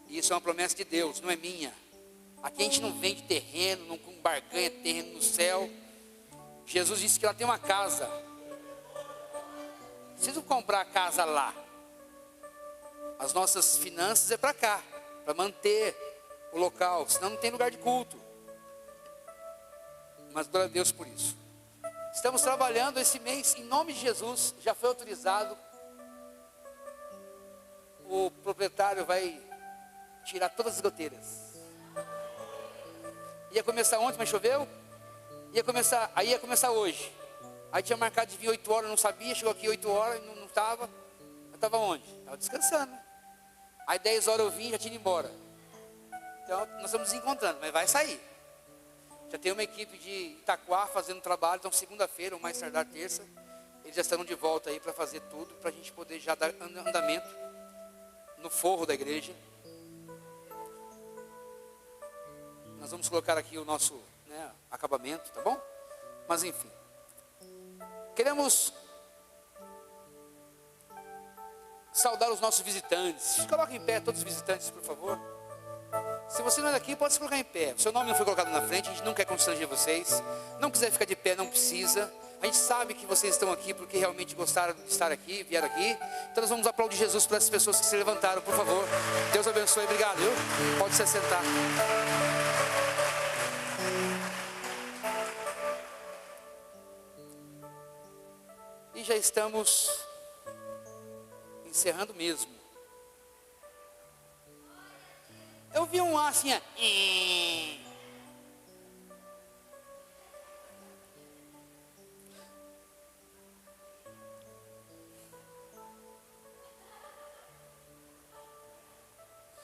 A: E isso é uma promessa de Deus, não é minha. Aqui a gente não vende terreno, não barganha terreno no céu. Jesus disse que lá tem uma casa. Não precisa comprar a casa lá. As nossas finanças é para cá, para manter o local, senão não tem lugar de culto. Mas glória a Deus por isso. Estamos trabalhando esse mês, em nome de Jesus, já foi autorizado. O proprietário vai tirar todas as goteiras. Ia começar ontem, mas choveu. Aí ia começar hoje. Aí tinha marcado de vir 8 horas, não sabia. Chegou aqui 8 horas, não estava. Eu estava onde? Estava descansando. Aí 10 horas eu vim, já tinha ido embora. Então nós estamos nos encontrando, mas vai sair. Já tem uma equipe de Itaquá fazendo trabalho. Então segunda-feira, ou mais tardar terça, eles já estarão de volta aí para fazer tudo, para a gente poder já dar andamento no forro da igreja. Nós vamos colocar aqui o nosso acabamento, tá bom? Mas enfim, queremos saudar os nossos visitantes. Coloque em pé todos os visitantes, por favor. Se você não é daqui, pode se colocar em pé. O seu nome não foi colocado na frente, a gente não quer constranger vocês. Não quiser ficar de pé, não precisa. A gente sabe que vocês estão aqui porque realmente gostaram de estar aqui, vieram aqui. Então nós vamos aplaudir Jesus para essas pessoas que se levantaram, por favor. Deus abençoe, obrigado, viu? Pode se sentar. E já estamos encerrando mesmo. Eu vi um assim,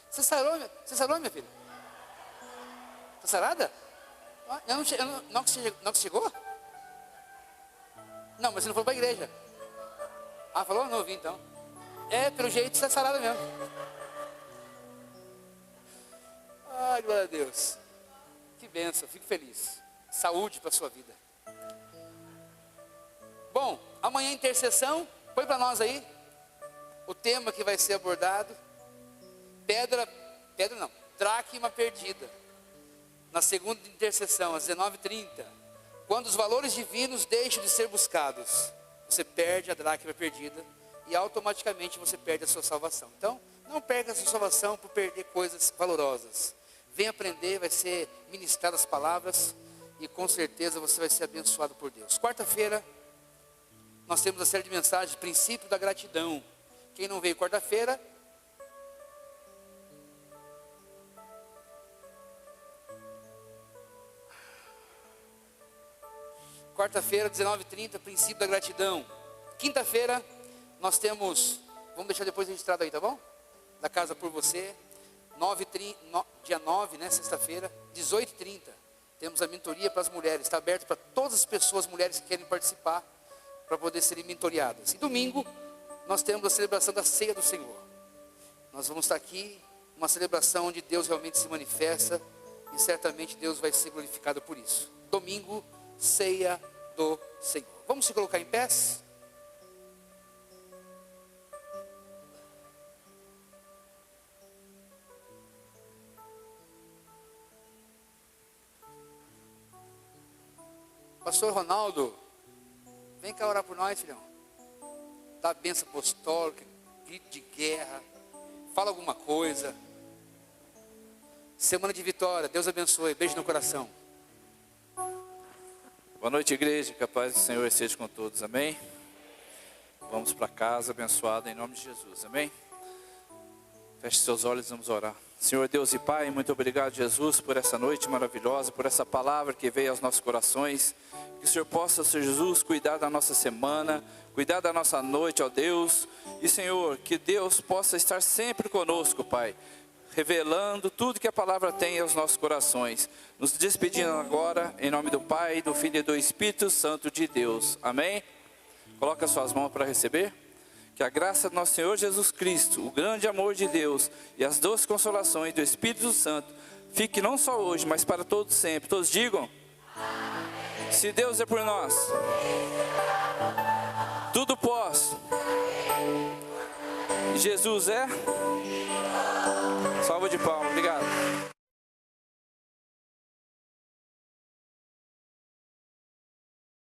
A: Você sarou, minha filha? Está sarada? Não que chegou? Não, mas você não foi para a igreja. Ah, falou? Não ouvi então. Pelo jeito você está sarada mesmo. Ai, glória a Deus. Que bênção, fico feliz. Saúde para a sua vida. Bom, amanhã intercessão. Põe para nós aí o tema que vai ser abordado. Dracma perdida. Na segunda intercessão, às 19h30. Quando os valores divinos deixam de ser buscados, você perde a dracma perdida e automaticamente você perde a sua salvação. Então, não perca a sua salvação por perder coisas valorosas. Vem aprender, vai ser ministradas as palavras e com certeza você vai ser abençoado por Deus. Quarta-feira, nós temos a série de mensagens, princípio da gratidão. Quem não veio quarta-feira, quarta-feira, 19h30, princípio da gratidão. Quinta-feira, nós temos, vamos deixar depois registrado aí, tá bom? Da Casa por Você, dia 9, né, sexta-feira, 18h30. Temos a mentoria para as mulheres, está aberto para todas as pessoas, mulheres que querem participar, para poder serem mentoriadas. E domingo, nós temos a celebração da ceia do Senhor. Nós vamos estar aqui, uma celebração onde Deus realmente se manifesta, e certamente Deus vai ser glorificado por isso. Domingo, ceia do Senhor. Vamos se colocar em pés? Pastor Ronaldo, vem cá orar por nós, filhão. Dá a bênção apostólica, grito de guerra, fala alguma coisa. Semana de vitória, Deus abençoe, beijo no coração.
B: Boa noite, igreja, que a paz do Senhor esteja com todos, amém? Vamos para casa abençoada em nome de Jesus, amém? Feche seus olhos e vamos orar. Senhor Deus e Pai, muito obrigado, Jesus, por essa noite maravilhosa, por essa palavra que veio aos nossos corações. Que o Senhor possa, Senhor Jesus, cuidar da nossa semana, cuidar da nossa noite, ó Deus. E Senhor, que Deus possa estar sempre conosco, Pai, revelando tudo que a palavra tem aos nossos corações. Nos despedindo agora, em nome do Pai, do Filho e do Espírito Santo de Deus. Amém? Coloca suas mãos para receber. Que a graça do nosso Senhor Jesus Cristo, o grande amor de Deus e as doces consolações do Espírito Santo fique não só hoje, mas para todos sempre. Todos digam: amém. Se Deus é por nós, tudo posso. E Jesus é? Salva de palmas, obrigado.